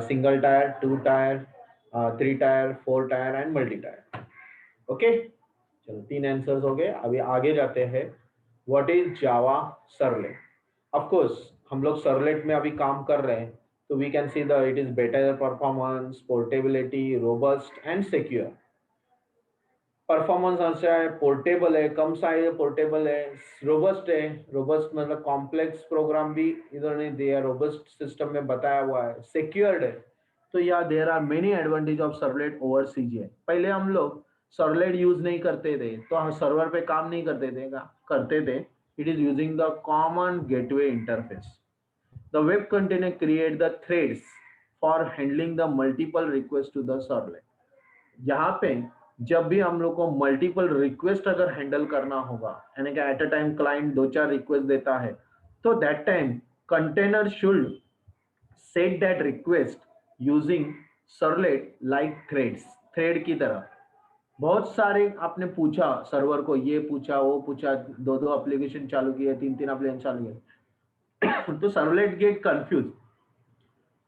single tyre, 2 tyre, 3 tyre, 4 tyre and multi tier. Okay, चलो 3 आंसर्स हो गए. अभी आगे जाते हैं. What is Java servlet. Of course हम लोग सर्वलेट में अभी काम कर रहे हैं, तो we can see the it is better performance, portability, robust and secure. Performance अच्छा है, पोर्टेबल है, कम साइज है, पोर्टेबल है, रोबस्ट है. रोबस्ट मतलब कॉम्प्लेक्स प्रोग्राम भी इधर नहीं दिया, रोबस्ट सिस्टम में बताया हुआ है. सिक्योर्ड है, तो या there are many advantage of servlet over CGI. पहले हम लोग सर्वलेट यूज नहीं करते थे, तो हम सर्वर पे काम नहीं करते थे। It is using the common gateway interface. The web container create the threads for handling the multiple request to the servlet. यहाँ पे जब भी हम लोग को मल्टीपल रिक्वेस्ट अगर हैंडल करना होगा, यानी कि at a time client 2-4 request देता है, तो that time container should set that request using servlet like threads, thread की तरह। बहुत सारे आपने पूछा सर्वर को, ये पूछा वो पूछा, 2-2 एप्लीकेशन चालू किए, 3-3 एप्लीकेशन चालू किए तो सर्वलेट गेट कंफ्यूज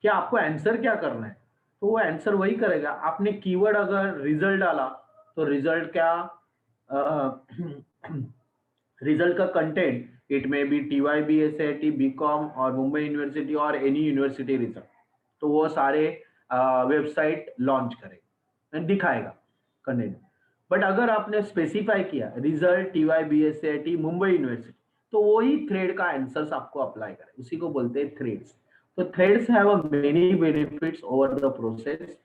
कि आपको आंसर क्या करना है। तो वो आंसर वही करेगा। आपने कीवर्ड अगर रिजल्ट डाला तो रिजल्ट क्या, रिजल्ट का कंटेंट इट में बी TYB SIT BCom और मुंबई यूनिवर्सिटी और एनी यूनिवर्सिटी रिजल्ट, तो वो सारे वेबसाइट लॉन्च करेगा, दिखाएगा कंटेंट। बट अगर आपने स्पेसिफाई किया result TYB SIT Mumbai university, तो वही थ्रेड का आंसर्स आपको अप्लाई करे, उसी को बोलते हैं थ्रेड्स। तो threads have a many benefits over the process.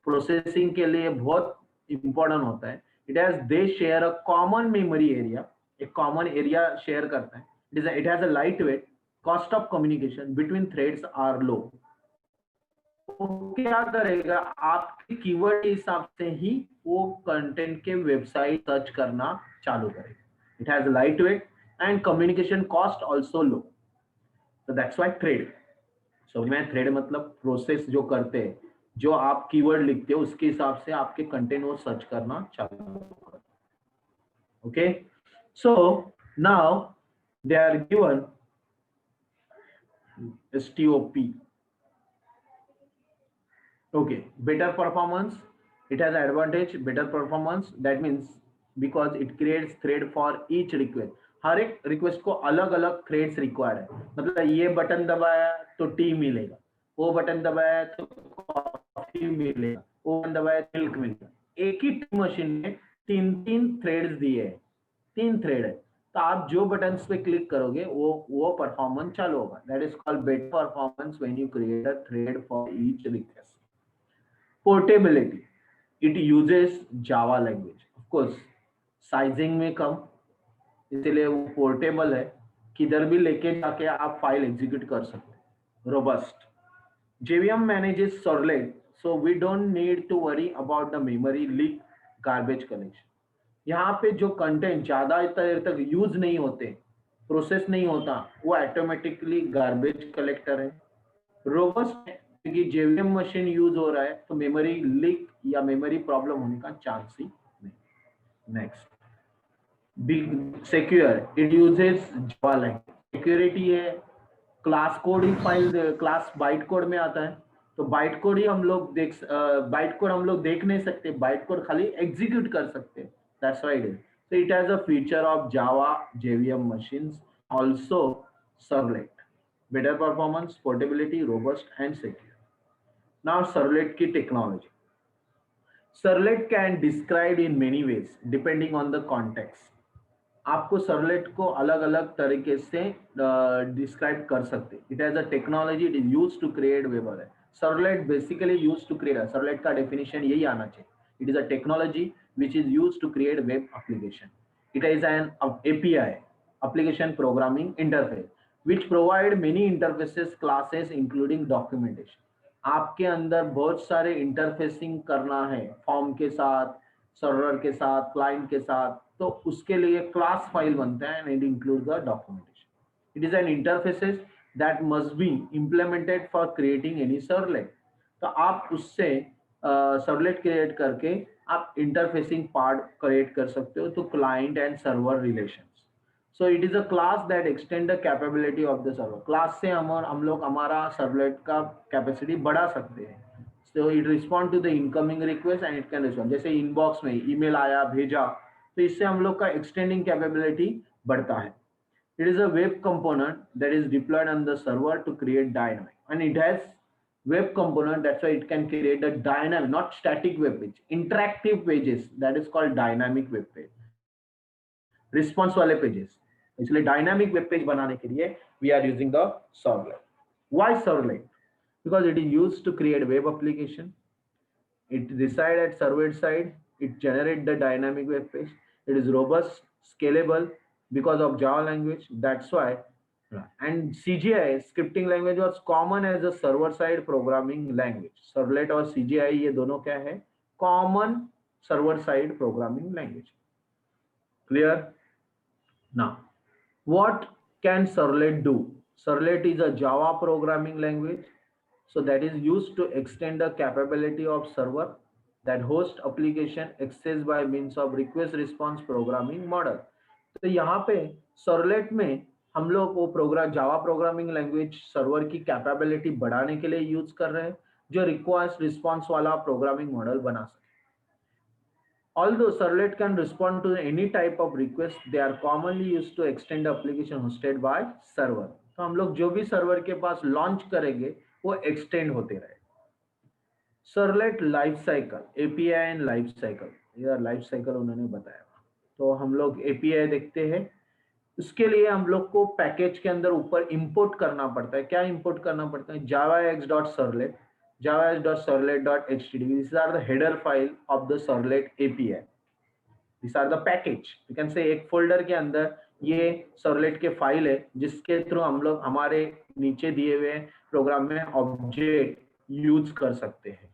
Processing के लिए बहुत इंपॉर्टेंट होता है। It has they share a common memory area, एक कॉमन एरिया शेयर करता है। It has a light weight, cost of communication between threads are low. वो क्या करेगा, आपके कीवर्ड के हिसाब से ही वो कंटेंट के वेबसाइट सर्च करना चालू करेगा। It has light weight and communication cost also low, तो दैट्स व्हाई थ्रेड। सो मैं थ्रेड मतलब प्रोसेस जो करते हैं, जो आप कीवर्ड लिखते हो उसके हिसाब से आपके कंटेंट वो सर्च करना चालू करते। Okay, so now they are given STOP. Okay, better performance. It has advantage, better performance. That means because it creates thread for each request. हर एक रिक्वेस्ट को अलग अलग थ्रेड्स रिक्वायर्ड है। मतलब ये बटन दबाया तो टी मिलेगा, वो बटन दबाया तो कॉफी मिलेगा, वो बटन दबाया तो मिल्क मिलेगा। एक ही मशीन में 3-3 थ्रेड्स दिए हैं, 3 थ्रेड है, तो आप जो बटन्स पे क्लिक करोगे वो परफॉर्मेंस चालू होगा। That is called better performance when you create a thread for each request. Portability, it uses Java language, of course sizing में कम, इसलिए वो पोर्टेबल है, किधर भी लेके जाके आप फाइल एग्जीक्यूट कर सकते। Robust, JVM manages servlet, so we don't need to worry about the memory leak, garbage collection। यहाँ पे जो कंटेंट ज्यादा देर तक यूज नहीं होते, प्रोसेस नहीं होता, वो ऑटोमेटिकली गार्बेज कलेक्टर है। रोबस्ट है क्योंकि JVM मशीन यूज हो रहा है, तो मेमोरी लीक या मेमोरी प्रॉब्लम होने का चांस ही नहीं। Next, big secure, it uses Java language. Security है, क्लास कोड ही फाइल, क्लास बाइट कोड में आता है, तो बाइट कोड ही हम लोग बाइट कोड हम लोग देख नहीं सकते, बाइट कोड खाली एग्जीक्यूट कर सकते हैं। That's why it is. So it has a feature of Java JVM machines, also servlet, better performance, portability, robust and secure. Now servlet की technology. Servlet can described in many ways depending on the context. आपको servlet को अलग अलग तरीके से describe कर सकते। It has a technology, it is used to create web है। Servlet basically used to create, servlet का डेफिनेशन यही आना चाहिए। It is a technology which is used to create web application. It is an API, application programming interface, which provide many interfaces, classes including documentation. आपके अंदर बहुत सारे interfacing करना है, फॉर्म के साथ, सर्वर के साथ, क्लाइंट के साथ, तो उसके लिए क्लास फाइल बनता है, and it include the documentation. It is an interfaces that must be implemented for creating any servlet. तो आप उससे सर्वलेट क्रिएट करके आप इंटरफेसिंग पार्ट क्रिएट कर सकते हो, तो client and server relations. So it is a class that extend the capability of the server. Class से हम लोग हमारा सर्वलेट का कैपेसिटी बढ़ा सकते हैं। So it respond to the incoming request and it can respond। जैसे इनबॉक्स में ईमेल आया, भेजा, तो इससे हम लोग का एक्सटेंडिंग कैपेबिलिटी बढ़ता है। It is a web component that is deployed on the server to create dynamic, and it has web component, that's why it can create a dynamic, not static web page, interactive pages, that is called dynamic web page, response वाले pages। इसलिए dynamic web page बनाने के लिए we are using the servlet। Why servlet? because it is used to create web application. It reside at server side. It generate the dynamic web page. It is robust, scalable because of Java language. That's why. And CGI scripting language was common as a server side programming language. Servlet और CGI ये दोनों क्या है? Common server side programming language. Clear? Now, what can Servlet do? Servlet is a Java programming language. So that is used to extend the capability of server that host application access by means of request response programming model. तो यहाँ पे servlet में हम लोग वो program Java programming language server की capability बढ़ाने के लिए यूज कर रहे हैं जो रिक्वेस्ट रिस्पांस वाला प्रोग्रामिंग मॉडल बना सके. Although Servlet can respond to any type of request, they are commonly used to extend the application hosted by server. तो हम लोग जो भी सर्वर के पास लॉन्च करेंगे वो एक्सटेंड होते रहे. Servlet life cycle, API and life cycle, यार लाइफ साइकिल उन्होंने बताया. तो हम लोग एपीआई देखते हैं. उसके लिए हम लोग को पैकेज के अंदर ऊपर इंपोर्ट करना पड़ता है. क्या इंपोर्ट करना पड़ता है? javax.servlet, javax.servlet.htdb. These are the header file of the Servlet API. These are the package. You can say एक फोल्डर के अंदर ये सर्वलेट के फाइल है जिसके थ्रू हम लोग हमारे नीचे दिए हुए प्रोग्राम में ऑब्जेक्ट यूज कर सकते हैं.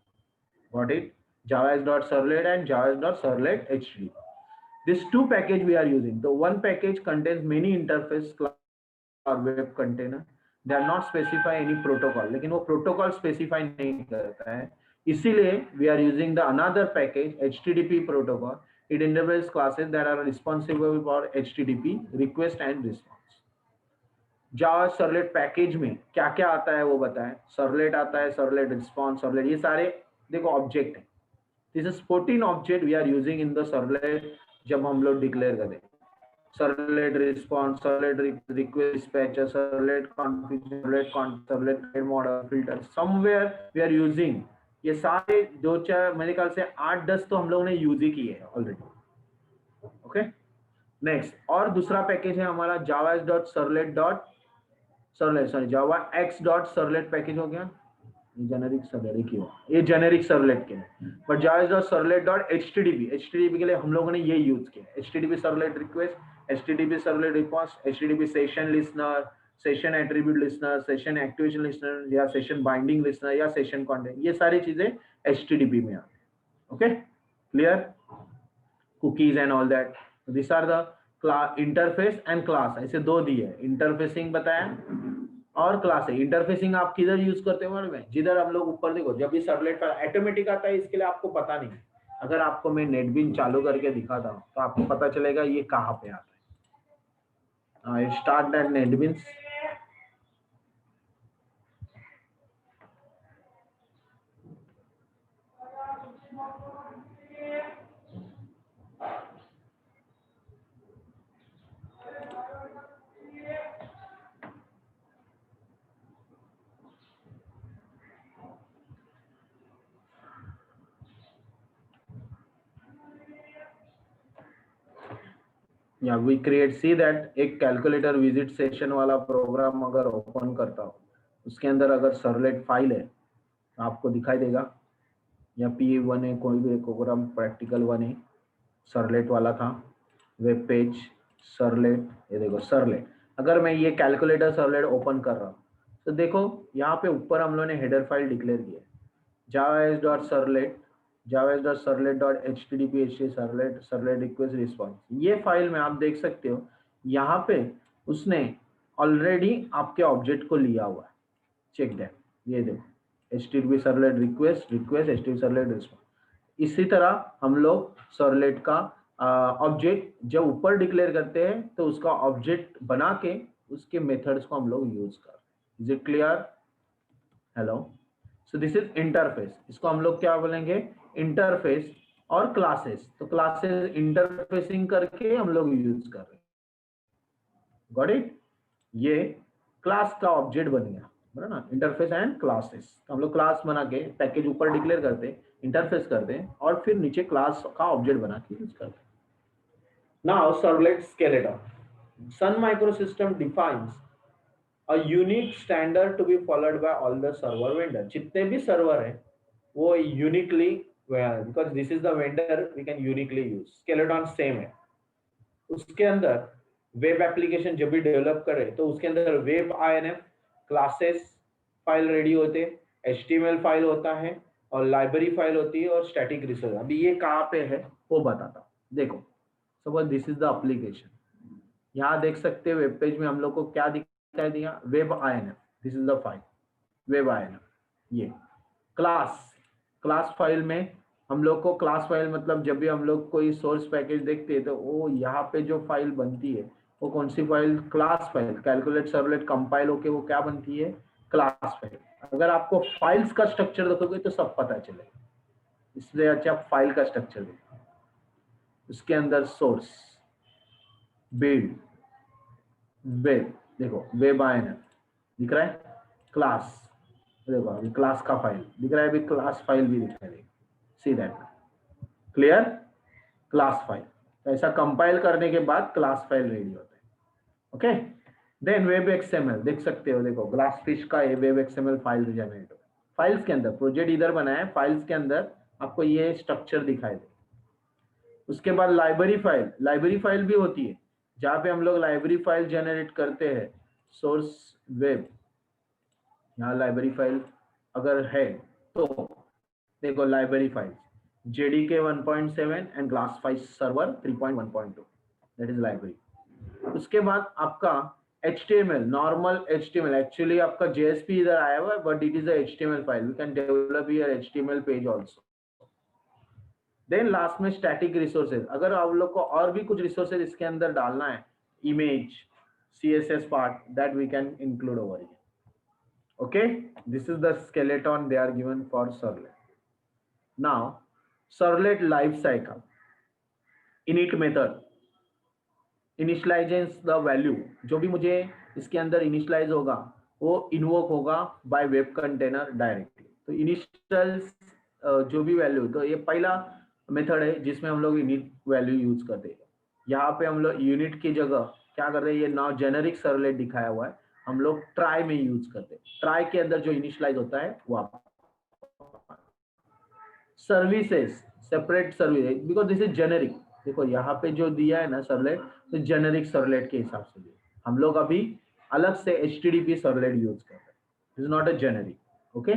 Got it? javax.servlet and javax.servlet.htdb. These two package we are using. So one package contains many interface class or web container. They are not specify any protocol. लेकिन वो protocol specify नहीं करता है. इसीलिए we are using the another package HTTP protocol. It interface classes that are responsible for HTTP request and response. Java Servlet package में क्या क्या आता है वो बताएं. Servlet आता है, Servlet response, Servlet, ये सारे देखो ऑब्जेक्ट है. This is 14 object we are using in the Servlet जब हम लोग डिक्लेयर करें. Servlet response, Servlet request dispatcher, Servlet config, Servlet model filter. Somewhere we are using ये सारे दो चार मेरे ख्याल से 8-10 तो हम लोगों ने यूज ही किए हैं ऑलरेडी. ओके, नेक्स्ट और दूसरा पैकेज है हमारा javax.servlet पैकेज हो गया. जेनेरिक सर्वलेट की हो, ये जेनेरिक सर्वलेट के लिए. बट javax.servlet.htdb, HTTP के लिए हम लोगों ने ये यूज किया. HTTP servlet request, HTTP servlet response, HTTP session listener, session attribute listener, session activation listener या सेशन बाइंडिंग लिसनर या सेशन कंटेंट, ये सारी चीजें HTTP में आती है. Okay, clear? Cookies and all that. This are the interface and class. ऐसे दो दिए, इंटरफेसिंग बताया और क्लास है. इंटरफेसिंग आप किधर यूज करते हो में, जिधर हम लोग ऊपर देखो जब भी सर्वलेट पर ऑटोमेटिक आता है इसके लिए आपको पता नहीं. अगर आपको मैं नेटबीन चालू करके दिखाता हूँ तो आपको पता चलेगा ये कहाँ पे आता है. I start that NetBeans. या वी क्रिएट, सी दैट एक कैलकुलेटर विजिट सेशन वाला प्रोग्राम अगर ओपन करता हो उसके अंदर अगर सर्वलेट फाइल है तो आपको दिखाई देगा. या P1 है, कोई भी प्रोग्राम प्रैक्टिकल 1 है, सर्वलेट वाला था, वेब पेज सर्वलेट, ये देखो सर्वलेट. अगर मैं ये कैलकुलेटर सर्वलेट ओपन कर रहा हूँ तो देखो यहाँ पे ऊपर हम लोगों ने हेडर फाइल डिक्लेयर किया javax.servlet, javax.servlet.htdb servlet request response. ये फाइल में आप देख सकते हो यहाँ पे उसने ऑलरेडी आपके ऑब्जेक्ट को लिया हुआ है. चेक दैट, ये देखो HTTP servlet request HTTP servlet response. इसी तरह हम लोग सर्वलेट का ऑब्जेक्ट जब ऊपर डिक्लेयर करते हैं तो उसका ऑब्जेक्ट बना के उसके मेथड्स को हम लोग यूज करते हैं. Is it clear? Hello. So this is interface. इसको हम लोग क्या बोलेंगे? इंटरफेस और क्लासेस. तो क्लासेस इंटरफेसिंग करके हम लोग यूज कर रहे हैं. Got it? ये क्लास का ऑब्जेक्ट बन गया, बराबर ना. Interface and classes. तो हम लोग क्लास बना के पैकेज ऊपर डिक्लेयर करते हैं, इंटरफेस करते हैं और फिर नीचे क्लास का ऑब्जेक्ट बना के यूज करते हैं. Now servlet skeleton. Sun Microsystem defines a unique standard to be followed by all the server vendor. जितने भी सर्वर है वो uniquely, because this is the vendor, we can uniquely use. Skeleton same है. उसके अंदर web application जब भी develop करे तो उसके अंदर web INF classes file ready होते, HTML फाइल होता है और लाइब्रेरी फाइल होती है और स्टैटिक रिसोर्स. अभी ये कहाँ पे है वो बताता हूँ. देखो, suppose this is the application. यहाँ देख सकते हैं वेब पेज में हम लोग को क्या दिखाई दिया, web INF. This is the file web INF. ये क्लास फाइल में हम लोग को, क्लास फाइल मतलब जब भी हम लोग कोई सोर्स पैकेज देखते हैं तो वो यहाँ पे जो फाइल बनती है वो कौन सी file, class file. Calculate servlet compile होके वो क्या बनती है, क्लास फाइल. अगर आपको फाइल्स का स्ट्रक्चर देखोगे तो सब पता चलेगा, इसलिए अच्छा फाइल का स्ट्रक्चर देखो. उसके अंदर सोर्स, बिल्ड, वेब, देखो वेब INF दिख रहा है, क्लास देखो अभी क्लास का फाइल दिख रहा है, अभी क्लास फाइल भी दिखाई देगी. See that clear, class file. तो ऐसा कंपाइल करने के बाद क्लास फाइल रेडी होता है. ओके, देन वेब XML देख सकते हो, देखो ग्लासफिश का ये वेब XML फाइल जनरेट हो. फाइल्स के अंदर प्रोजेक्ट इधर बनाया है, फाइल्स के अंदर आपको ये स्ट्रक्चर दिखाई दे. उसके बाद लाइब्रेरी फाइल भी होती है जहाँ पे हम लोग लाइब्रेरी फाइल जनरेट करते हैं. सोर्स वेब, यहाँ लाइब्रेरी फाइल अगर है तो देखो library file JDK 1.7 and GlassFish server 3.1.2, that is library. उसके बाद आपका HTML, नॉर्मल HTML, एक्चुअली आपका JSP इधर आया हुआ है but it is a HTML file. We can develop your HTML page also. Then last में स्टैटिक रिसोर्सेज. अगर आप लोग को और भी कुछ रिसोर्सेज इसके अंदर डालना है, image, CSS part, that we can include over here. Okay, this is the skeleton they are given for servlet. Now servlet life cycle, init method initializes the value. जो भी मुझे इसके अंदर इनिशियलाइज होगा वो इन्वोक होगा बाय वेब कंटेनर डायरेक्टली. तो initial जो भी वैल्यू, तो ये पहला मेथड है जिसमें हम लोग इनिट वैल्यू यूज करते हैं. यहाँ पे हम लोग यूनिट की जगह क्या कर रहे हैं, ये नाउ जेनेरिक सर्वलेट दिखाया हुआ है, हम लोग ट्राई में यूज करते हैं. ट्राई के अंदर जो इनिशियलाइज होता है वो आप services, separate service, because this is generic. देखो यहाँ पे जो दिया है ना सर्वलेट, तो जेनेरिक सर्वलेट के हिसाब से दिया. हम लोग अभी अलग से HTTP सर्वलेट यूज कर रहे हैं. This is not a generic. Okay,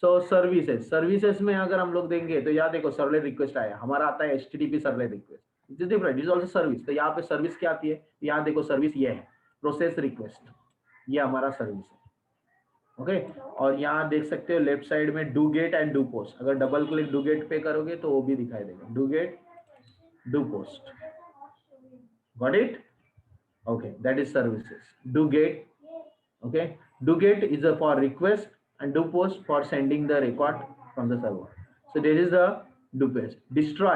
so services में अगर हम लोग देंगे तो यहाँ देखो सर्वलेट रिक्वेस्ट आया, हमारा आता है HTTP servlet request. It is different, it is also service. तो यहाँ पे सर्विस क्या आती है, यहाँ देखो सर्विस ये है, प्रोसेस रिक्वेस्ट, ये हमारा सर्विस है. ओके, और यहाँ देख सकते हो लेफ्ट साइड में do get and do post. अगर डबल क्लिक डू गेट पे करोगे तो वो भी दिखाई देगा, do get do post. Got it? Okay, that is services. Do get, okay, do get is for request and do post for sending the record from the server. So there is a do post. Destroy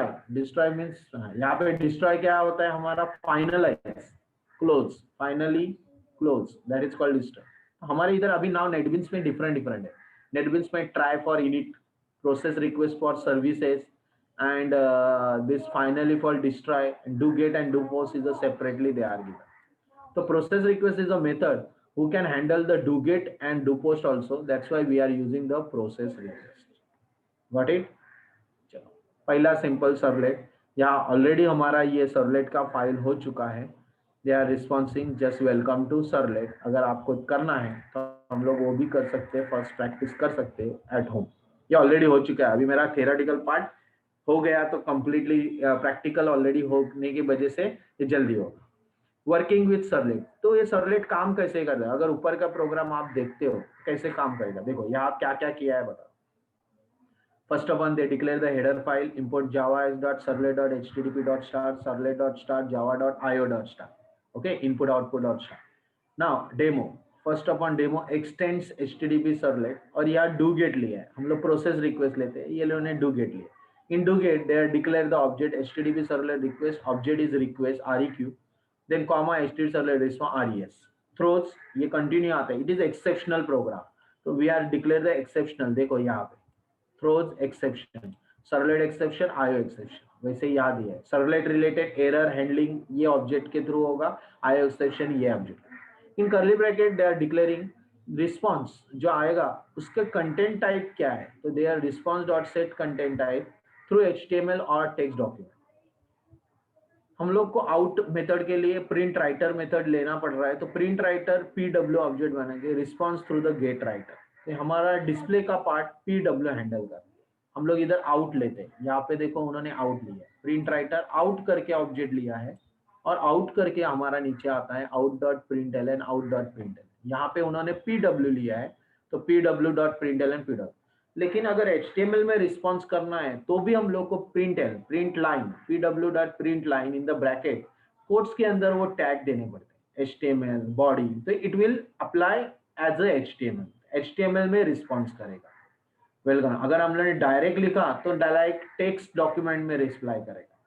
means यहाँ पे destroy क्या होता है हमारा, finalize, close, finally close, that is called destroy. हमारे इधर अभी now NetBeans में different है. NetBeans में try for init, process request for services, and this finally for destroy, do get and do post is a separately they are given. So process request is a method who can handle the do get and do post also. That's why we are using the process request. Got it? चलो, पहला simple servlet. यहाँ already हमारा ये servlet का file हो चुका है. They are responsing just welcome to servlet. अगर आपको करना है तो हम लोग वो भी कर सकते हैं, फर्स्ट प्रैक्टिस कर सकते हैं एट होम. ये ऑलरेडी हो चुका है. अभी मेरा थेरेटिकल पार्ट हो गया तो कंप्लीटली प्रैक्टिकल ऑलरेडी होने की वजह से ये जल्दी होगा. Working with servlet. तो ये सर्वलेट काम कैसे करता है, अगर ऊपर का प्रोग्राम आप देखते हो कैसे काम करेगा. देखो यहाँ क्या क्या किया है बताओ. First of all they declare the header file, import java.servlet.http.start, servlet.start, java.io.start. okay, input output dot start. now demo, first of on demo x tends HTTP servlet. और यहाँ डू गेट लिया है, हम लोग प्रोसेस रिक्वेस्ट लेते हैं, ये लोगों ने डू गेट लिया. In do get they declare the object HTTP servlet request, object is request REQ, then comma HTTP servlet response RES. throws ये कंटिन्यू आता है. इट इज एक्सेप्शनल प्रोग्राम, तो we are declare the exceptional. देखो यहाँ पे throws exception, servlet exception, IO exception, वैसे याद दिया है. सर्वलेट रिलेटेड एरर हैंडलिंग ये ऑब्जेक्ट के थ्रू होगा, IO एक्सेप्शन ये object. In curly bracket they are declaring response जो आएगा उसके कंटेंट टाइप क्या है, तो they are response dot set content type through HTML और टेक्स्ट डॉक्यूमेंट। हम लोग को आउट मेथड के लिए प्रिंट राइटर मेथड लेना पड़ रहा है, तो प्रिंट राइटर PW ऑब्जेक्ट बनाएंगे response through the gate writer. तो हमारा डिस्प्ले का पार्ट PW हैंडल कर, हम लोग इधर आउट लेते हैं। यहाँ पे देखो उन्होंने आउट लिया है, प्रिंट राइटर आउट करके ऑब्जेक्ट लिया है और आउट करके हमारा नीचे आता है out dot print L N out dot print L. यहाँ पे उन्होंने PW लिया है तो PW dot print L N PW। लेकिन अगर HTML में रिस्पॉन्स करना है तो भी हम लोग को print line PW dot print line in the bracket quotes के अंदर वो टैग देने पड़ते हैं HTML बॉडी, तो it will apply as a HTML में रिस्पॉन्स करेगा। वेलकम। अगर हम लोगों ने डायरेक्ट लिखा तो डायरेक्ट टेक्स्ट डॉक्यूमेंट में रिप्लाई करेगा।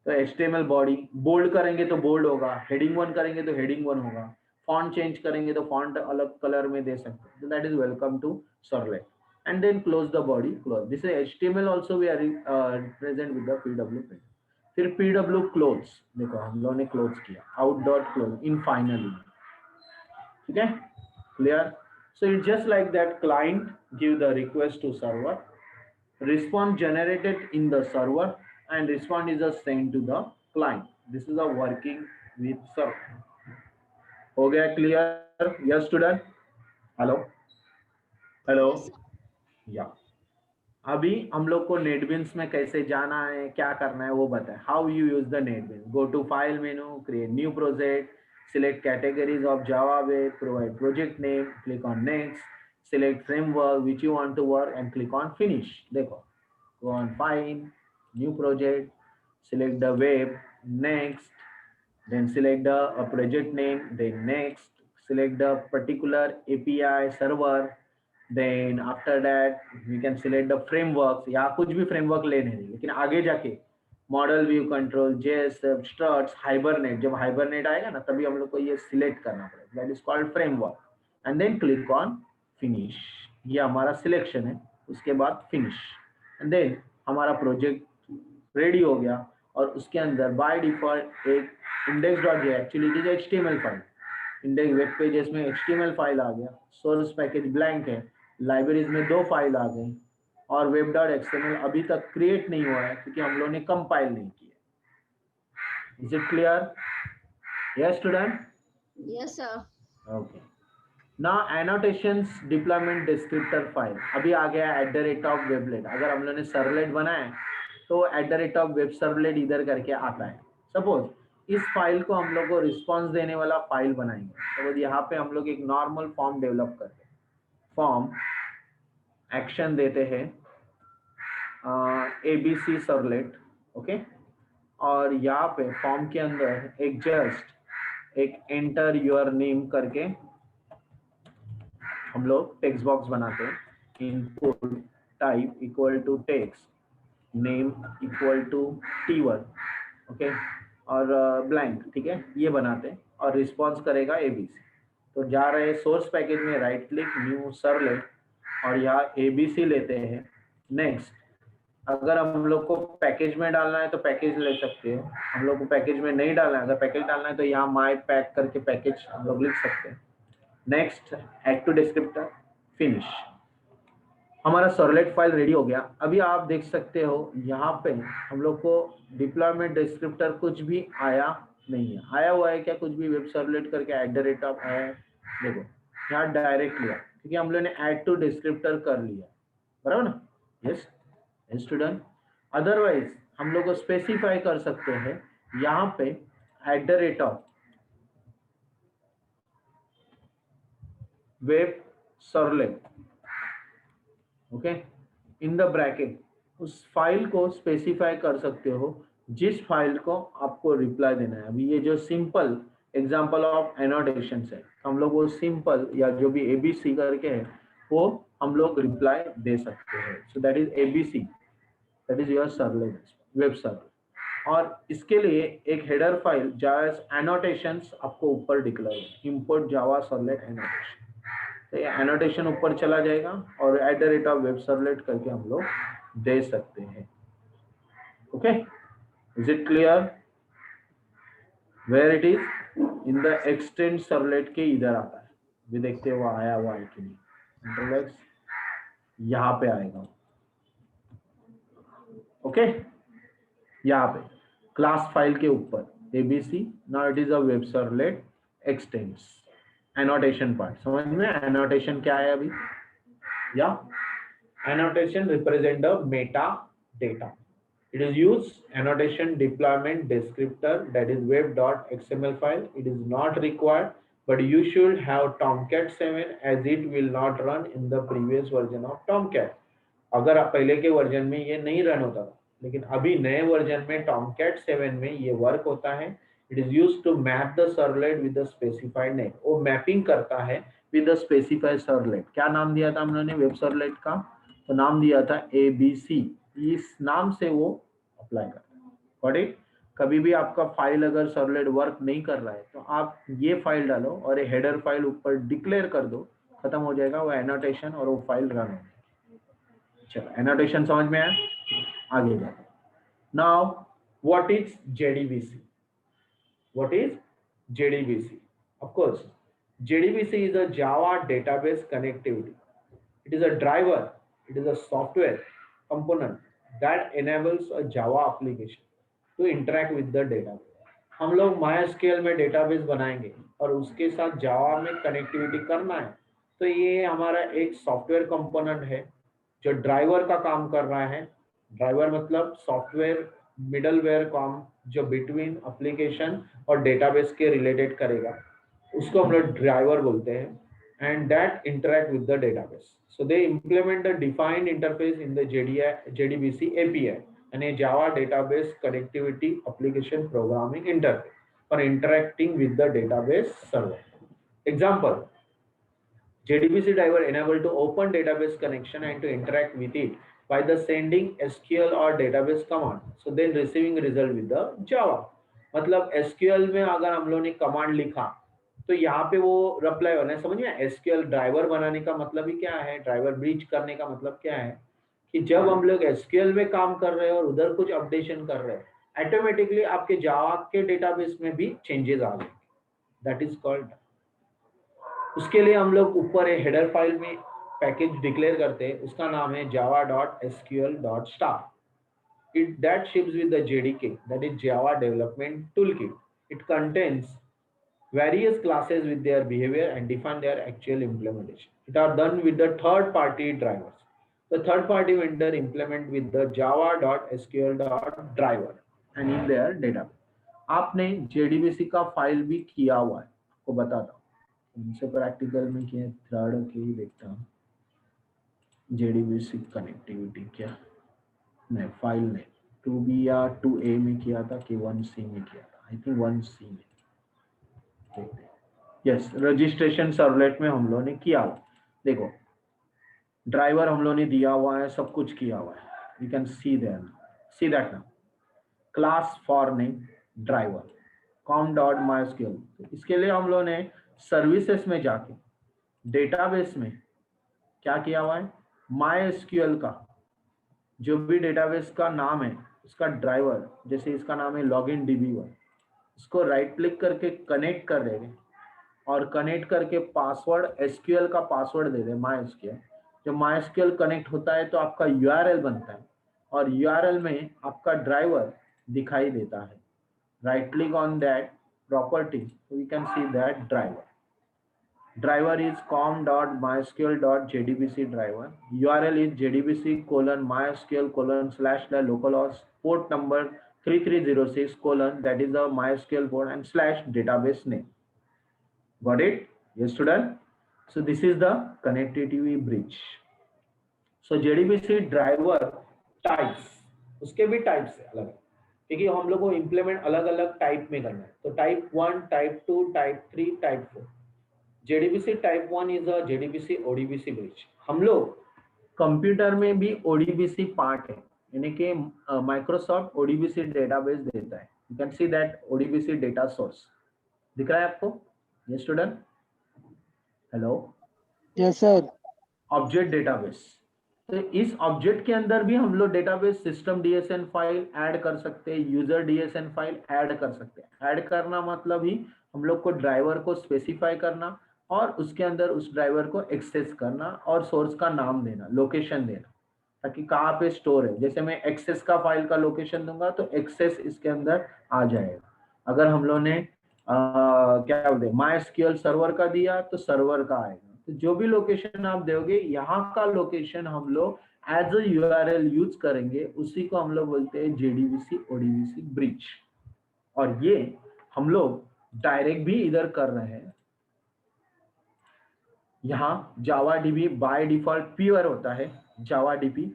तो HTML बॉडी बोल्ड करेंगे तो बोल्ड होगा, हेडिंग 1 करेंगे तो हेडिंग 1 होगा, फॉन्ट चेंज करेंगे तो फॉन्ट अलग कलर में दे सकते हैं। That is welcome to servlet and then close the body, close. This is HTML also we are present with the PW print. फिर PW close, देखो हम लोगों ने close किया out dot close in finally, ठीक है, clear? So it's just like that, client give the request to server, response generated in the server and response is just sent to the client. This is a working with server. हो गया clear? Yes student? Hello? Hello? Yes, sir. या अभी हम लोग को NetBeans में कैसे जाना है, क्या करना है वो बताए। How you use the NetBeans, go to file menu, create new project, select categories of Java web, provide project name, click on next, select framework which you want to work and click on finish. देखो, go on file, new project, select the web, next, then select the project name, then next, select the particular API server, then after that we can select the frameworks, या कुछ भी framework लेने हैं, लेकिन आगे जाके model view control, JSF, struts, hibernate, जब hibernate आएगा ना तभी हम लोग को ये सिलेक्ट करना पड़ेगा, that is called framework, and then click on finish. ये हमारा सिलेक्शन है, उसके बाद फिनिश, एंड देन हमारा प्रोजेक्ट रेडी हो गया। और उसके अंदर बाय डिफॉल्ट एक index.js, actually it is HTML file, index web pages में HTML फाइल आ गया, सोर्स पैकेज ब्लैंक है, लाइब्रेरीज में 2 फाइल आ गई और web.xml अभी तक क्रिएट नहीं हुआ है क्योंकि हम लोगों ने कंपाइल नहीं किया। Is it clear? Yes student? Yes, sir. Okay. Now annotations deployment descriptor file अभी आ गया @वेबलेट। अगर हम लोगों ने सर्वलेट बनाए तो @वेब सर्वलेट इधर करके आता है। सपोज इस फाइल को हम लोग को रिस्पॉन्स देने वाला फाइल बनाएंगे, तो यहाँ पे हम लोग एक नॉर्मल फॉर्म डेवलप करते हैं, फॉर्म एक्शन देते हैं ABC सर्वलेट, ओके, और यहाँ पे फॉर्म के अंदर एक जस्ट एक एंटर योर नेम करके हम लोग टेक्स्ट बॉक्स बनाते हैं, input type equal to text, name equal to T1, okay, और ब्लैंक, ठीक है, ये बनाते हैं और रिस्पॉन्स करेगा ABC। तो जा रहे सोर्स पैकेज में, राइट क्लिक, न्यू सर्वलेट, और यहाँ ABC लेते हैं, नेक्स्ट। अगर हम लोग को पैकेज में डालना है तो पैकेज ले सकते हैं, हम लोग को पैकेज में नहीं डालना है, अगर पैकेज डालना है तो यहाँ माई पैक करके पैकेज हम लोग लिख सकते हैं। Next, add to descriptor, finish. हमारा सर्वलेट फाइल रेडी हो गया। अभी आप देख सकते हो यहाँ पे हम लोग को डिप्लॉयमेंट डिस्क्रिप्टर कुछ भी आया नहीं है। आया हुआ है क्या? कुछ भी वेब सर्वलेट करके @ आया है, देखो यहाँ डायरेक्ट लिया क्योंकि हम लोग ने ऐड टू डिस्क्रिप्टर कर लिया, बराबर ना? Yes student. अदरवाइज हम लोग को स्पेसिफाई कर सकते हैं यहाँ पे @ web servlet, okay, in the bracket उस फाइल को स्पेसिफाई कर सकते हो जिस फाइल को आपको रिप्लाई देना है। अभी ये जो सिंपल एग्जांपल ऑफ एनोटेशन है, हम लोग वो सिंपल या जो भी ABC करके है वो हम लोग रिप्लाई दे सकते हैं। So that is ABC, that is your servlet, web servlet. और इसके लिए एक हेडर फाइल जावा एनोटेशंस आपको ऊपर डिक्लेयर, इंपोर्ट जावा सर्वलेट एनोटेशन, तो ये एनोटेशन ऊपर चला जाएगा और @ वेब सर्वलेट करके हम लोग दे सकते हैं। Okay, is it clear where it is? In the extend servlet के इधर आता है, भी देखते हैं वो आया हुआ है कि नहीं। इंटरलेक्स यहाँ पे आएगा, ओके, यहाँ पे क्लास फाइल के ऊपर ABC. Now it is a web servlet x tends. Annotation part समझ में, एनोटेशन क्या है अभी, या annotation represent the metadata. It is used annotation deployment descriptor, that is web.xml file. It is not required, but you should have Tomcat 7 as it will not run in the previous version of Tomcat. अगर आप पहले के version में ये नहीं run होता था, लेकिन अभी नए वर्जन में Tomcat 7 में ये वर्क होता है। It is used to map the servlet with the specified name. वो मैपिंग करता है with the specified servlet. क्या नाम दिया था हम लोगों ने वेब सर्वलेट का, तो नाम दिया था ABC। इस नाम से वो अप्लाई करता है। Got it. कभी भी आपका फाइल अगर सर्वलेट वर्क नहीं कर रहा है तो आप ये फाइल डालो और ये हेडर फाइल ऊपर डिक्लेयर कर दो, खत्म हो जाएगा वो एनोटेशन और वो फाइल रन हो। चलो एनोटेशन समझ में आया, आगे जाते। Now what is JDBC? What is JDBC? Of course, JDBC is a Java database connectivity. It is a driver, it is a software component that enables a Java application to interact with the database. हम लोग MySQL में database बनाएंगे और उसके साथ जावा में connectivity करना है, तो ये हमारा एक सॉफ्टवेयर कंपोनेंट है जो ड्राइवर का काम कर रहा है। ड्राइवर मतलब सॉफ्टवेयर मिडलवेयर काम जो बिटवीन एप्लीकेशन और डेटाबेस के रिलेटेड करेगा, उसको हम लोग ड्राइवर बोलते हैं। And that interact with the database, so they implement the defined interface in the JDBC API and a Java database connectivity application programming interface for interacting with the database server. Example, JDBC driver enable to open database connection and to interact with it by the sending SQL or database command, so then receiving result with the Java. मतलब SQL में अगर हम लोगों ने command लिखा तो यहाँ पे वो रिप्लाई होना है, समझ में। SQL ड्राइवर बनाने का मतलब ही क्या है, ड्राइवर ब्रीच करने का मतलब क्या है कि जब हम लोग SQL में काम कर रहे हैं और उधर कुछ अपडेशन कर रहे हैं, ऑटोमेटिकली आपके जावा के डेटाबेस में भी चेंजेस आ जाएंगे, दैट इज कॉल्ड। उसके लिए हम लोग ऊपर एक हेडर फाइल में पैकेज डिक्लेयर करते हैं, उसका नाम है java.sql.star. It that ships with the JDK, that is Java Development Toolkit. It contains various classes with their behavior and define their actual implementation. It are done with the third-party drivers. The third-party vendor implement with the java.sql.driver and in their database. आपने JDBC का file भी किया हुआ है, आपको बताता हूँ उनसे प्रैक्टिकल में किया, थर्ड के ही देखता हूँ। JDBC कनेक्टिविटी क्या, नहीं फाइल नहीं, 2B या 2A में किया था कि 1C में किया था, आई थिंक 1C में। यस, रजिस्ट्रेशन सर्वलेट में हम लोगों ने किया हुआ। देखो ड्राइवर हम लोगों ने दिया हुआ है, सब कुछ किया हुआ है, you can see that now. Class for name driver com.mysql, इसके लिए हम लोगों ने सर्विसेज में जाके डेटाबेस में क्या किया हुआ है, MySQL का जो भी डेटाबेस का नाम है उसका ड्राइवर, जैसे इसका नाम है लॉगिन DB1, इसको राइट क्लिक करके कनेक्ट कर देंगे और कनेक्ट करके पासवर्ड SQL का पासवर्ड दे दें MySQL। जब MySQL कनेक्ट होता है तो आपका URL बनता है और URL में आपका ड्राइवर दिखाई देता है। Right click on that property, we can see that driver. Driver is com.mysql.jdbc driver. URL is jdbc:/mysql/ the localhost port number 3306 : that is the MySQL port and / database name. Got it? Yes, student. So this is the connectivity bridge. So JDBC driver types, उसके भी types है अलग, क्योंकि हम लोग को implement अलग अलग टाइप में करना है, तो type 1, type 2, type 3, type 4। JDBC type 1 is a JDBC ODBC bridge. हम लोग कंप्यूटर में भी ODBC पार्ट है, यानी कि माइक्रोसॉफ्ट ODBC डेटाबेस देता है। You can see that ODBC data source दिख रहा है आपको? ये student, hello, yes sir. Object database, तो इस ऑब्जेक्ट के अंदर भी हम लोग database system DSN file add कर सकते हैं, यूजर DSN फाइल ऐड कर सकते हैं। ऐड करना मतलब ही हम लोग को ड्राइवर को स्पेसिफाई करना और उसके अंदर उस ड्राइवर को एक्सेस करना और सोर्स का नाम देना, लोकेशन देना, ताकि कहाँ पे स्टोर है। जैसे मैं एक्सेस का फाइल का लोकेशन दूंगा तो एक्सेस इसके अंदर आ जाएगा। अगर हम लोग ने क्या बोलते हैं MySQL सर्वर का दिया तो सर्वर का आएगा। तो जो भी लोकेशन आप दोगे यहाँ का लोकेशन हम लोग एज अ URL यूज करेंगे, उसी को हम लोग बोलते हैं JDBC ODBC ब्रिज। और ये हम लोग डायरेक्ट भी इधर कर रहे हैं। यहाँ Java DB by default pure होता है, Java DB.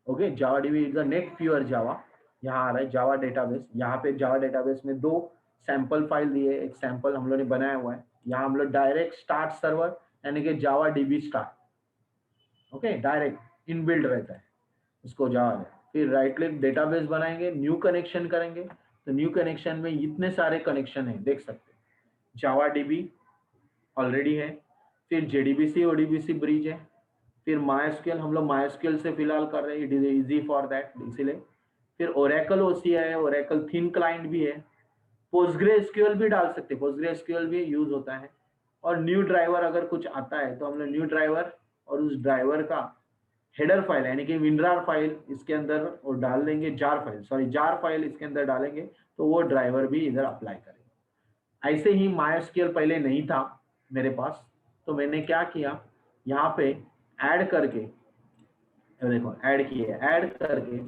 Okay, Java DB is a net pure Java. यहाँ आ रहा है जावा डेटाबेस। यहाँ पे जावा डेटाबेस में 2 सैंपल फाइल दिए, एक सैंपल हम लोग ने बनाया हुआ है। यहाँ हम लोग डायरेक्ट स्टार्ट सर्वर यानी कि Java DB start, okay, direct inbuilt रहता है उसको जावा में। फिर राइट क्लिक डेटाबेस बनाएंगे, न्यू कनेक्शन करेंगे। तो न्यू कनेक्शन में इतने सारे कनेक्शन है, देख सकते हैं। जावा डीबी ऑलरेडी है, फिर JDBC ODBC ब्रिज है, फिर MySQL हम लोग MySQL से फिलहाल कर रहे हैं, it is easy for that, इसीलिए। फिर ओरेकल OCI है, ओरेकल थिन क्लाइंट भी है। PostgreSQL भी डाल सकते हैं, PostgreSQL भी यूज होता है। और न्यू ड्राइवर अगर कुछ आता है तो हम लोग न्यू ड्राइवर और उस ड्राइवर का हेडर फाइल यानी कि WinRAR फाइल इसके अंदर और डाल देंगे, जार फाइल इसके अंदर डालेंगे, तो वो ड्राइवर भी इधर अप्लाई करेंगे। ऐसे ही MySQL पहले नहीं था मेरे पास, तो मैंने क्या किया, यहाँ पे ऐड करके, देखो ऐड किया, ऐड करके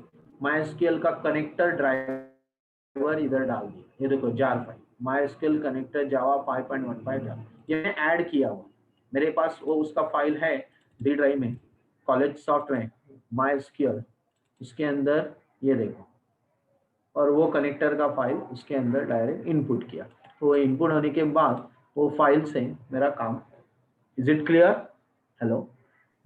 MySQL का कनेक्टर ड्राइवर इधर डाल दिया। ये देखो जार फाइल MySQL कनेक्टर जावा 5.15 ये मैं ऐड किया हुआ। मेरे पास वो उसका फाइल है डी ड्राइव में, कॉलेज सॉफ्टवेयर MySQL, उसके अंदर ये देखो, और वो कनेक्टर का फाइल उसके अंदर डायरेक्ट इनपुट किया। तो वो इनपुट होने के बाद वो फाइल से मेरा काम, is it clear? Hello.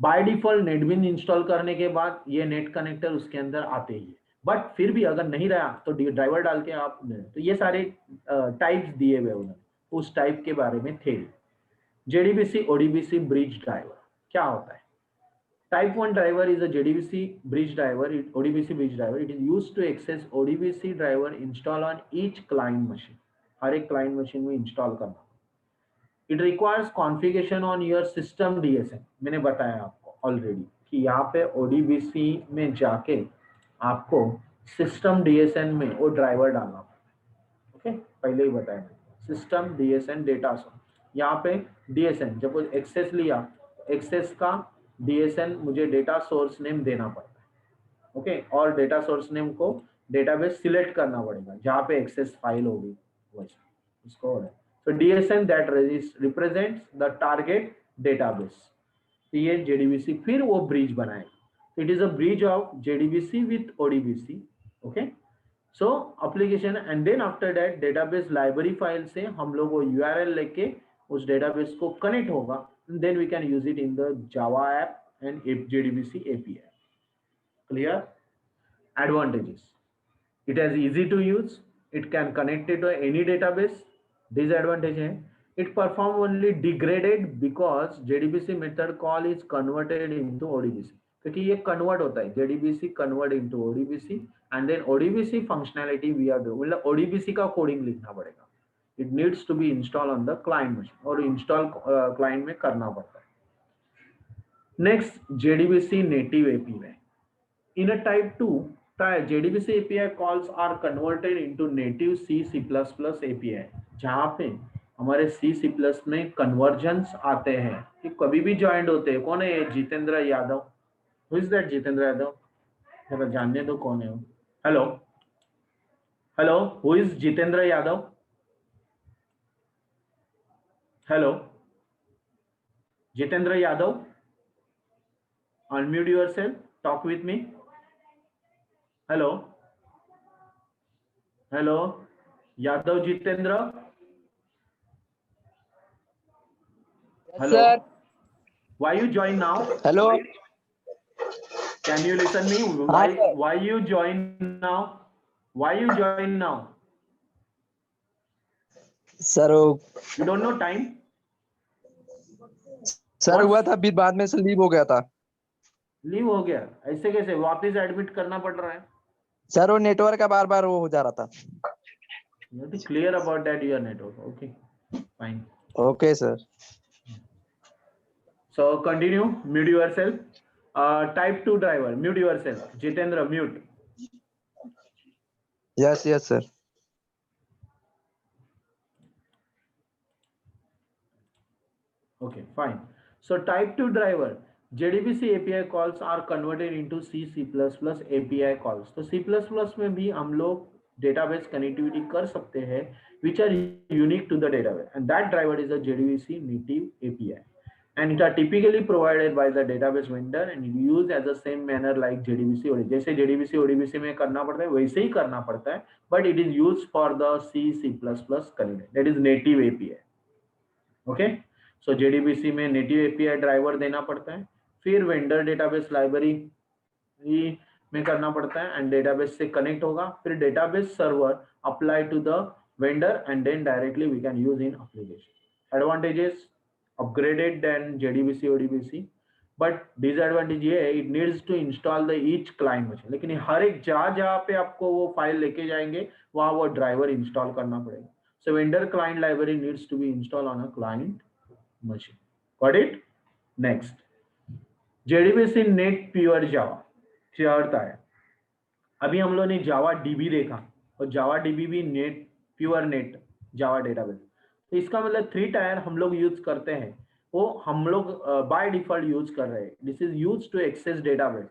By default NetBeans install करने के बाद ये नेट कनेक्टर उसके अंदर आते ही है, बट फिर भी अगर नहीं रहा तो ड्राइवर डाल के आप, तो ये सारे टाइप्स दिए हुए उन्होंने, उस टाइप के बारे में थे। JDBC ODBC ब्रिज ड्राइवर क्या होता है? Type 1 driver is a JDBC bridge driver, ODBC bridge driver. It is used to access ODBC driver install on each client machine. हर एक client machine में install करना। It requires configuration on your system DSN. मैंने बताया आपको already कि यहाँ पे ODBC में जाके आपको system DSN में वो driver डालना पड़ता है। ओके, पहले ही बताया मैंने, system DSN data source। यहाँ पे DSN जब एक्सेस लिया, एक्सेस का DSN मुझे डेटा सोर्स नेम देना पड़ता है। ओके, और डेटा सोर्स नेम को डेटाबेस सिलेक्ट करना पड़ेगा जहाँ पे एक्सेस फाइल होगी वैसे उसको। तो DSN that represents the target database. तो ये JDBC फिर वो ब्रिज बनाएगा। It is a bridge of JDBC with ODBC। Okay, so application and then after that database library file से हम लोग वो URL लेके उस डेटाबेस को कनेक्ट होगा, then we can use it in the Java app and JDBC API. Clear? Advantages: it is easy to use, it can connect it to any database. Disadvantage है, it perform only degraded because JDBC method call is converted into ODBC, क्योंकि ये convert होता है, JDBC convert into ODBC and then ODBC functionality we are doing, मतलब ODBC का coding लिखना पड़ेगा। It needs to be installed on the client machine और install client में करना पड़ता है। Next, JDBC native API. In a type 2, JDBC API calls are converted into native C++ API, जहाँ पे हमारे C++ में कन्वर्जन्स आते हैं कि कभी भी ज्वाइंट होते हैं। कौन है ये? Jitendra Yadav. Who is that Jitendra Yadav? जरा जानने दो कौन है वो। Hello hello, who is Jitendra Yadav? Hello Jitendra Yadav, unmute yourself, talk with me. Hello Yadav Jitendra. Yes, Hello sir. Why you join now? Hello. Can you listen me? Why you join now? Why you join now? Sir You don't know time? Sir हुआ था, बीच बाद में से leave हो गया था। Leave हो गया? ऐसे कैसे? वापस एडमिट करना पड़ रहा है सर, वो नेटवर्क का बार बार वो हो जा रहा था। You have to clear about that your network. Okay, Okay, sir. So continue, mute yourself. Type 2 driver, mute yourself. Jitendra, mute. Yes, yes, sir. Okay, fine. So type 2 driver, JDBC API calls are converted into C, C++ API calls. तो C++ में भी हम लोग database connectivity कर सकते हैं, which are unique to the database, and that driver is a JDBC native API, and it are typically provided by the database vendor and used as the same manner like JDBC ODBC. जैसे JDBC ODBC में करना पड़ता है वैसे ही करना पड़ता है, but it is used for the C, C++ connectivity. That is native API. Okay. So JDBC में नेटिव एपीआई ड्राइवर देना पड़ता है, फिर वेंडर डेटाबेस लाइब्रेरी में करना पड़ता है एंड डेटाबेस से कनेक्ट होगा, फिर database server apply to the vendor and then directly we can use in application. Advantages upgraded then JDBC ODBC, but disadvantage ये है it needs to install the each client machine. लेकिन हर एक जहाँ पे आपको वो फाइल लेके जाएंगे वहां वो ड्राइवर इंस्टॉल करना पड़ेगा. So vendor client library needs to be install on a client machine. Got it? Next, JDBC Net Pure Java क्या होता है? अभी हम लोग ने जावा डीबी देखा और जावा डीबी भी net pure net Java database. तो इसका मतलब 3 टायर हम लोग यूज करते हैं, वो हम लोग बाय डिफॉल्ट यूज कर रहे हैं. This is use to access database.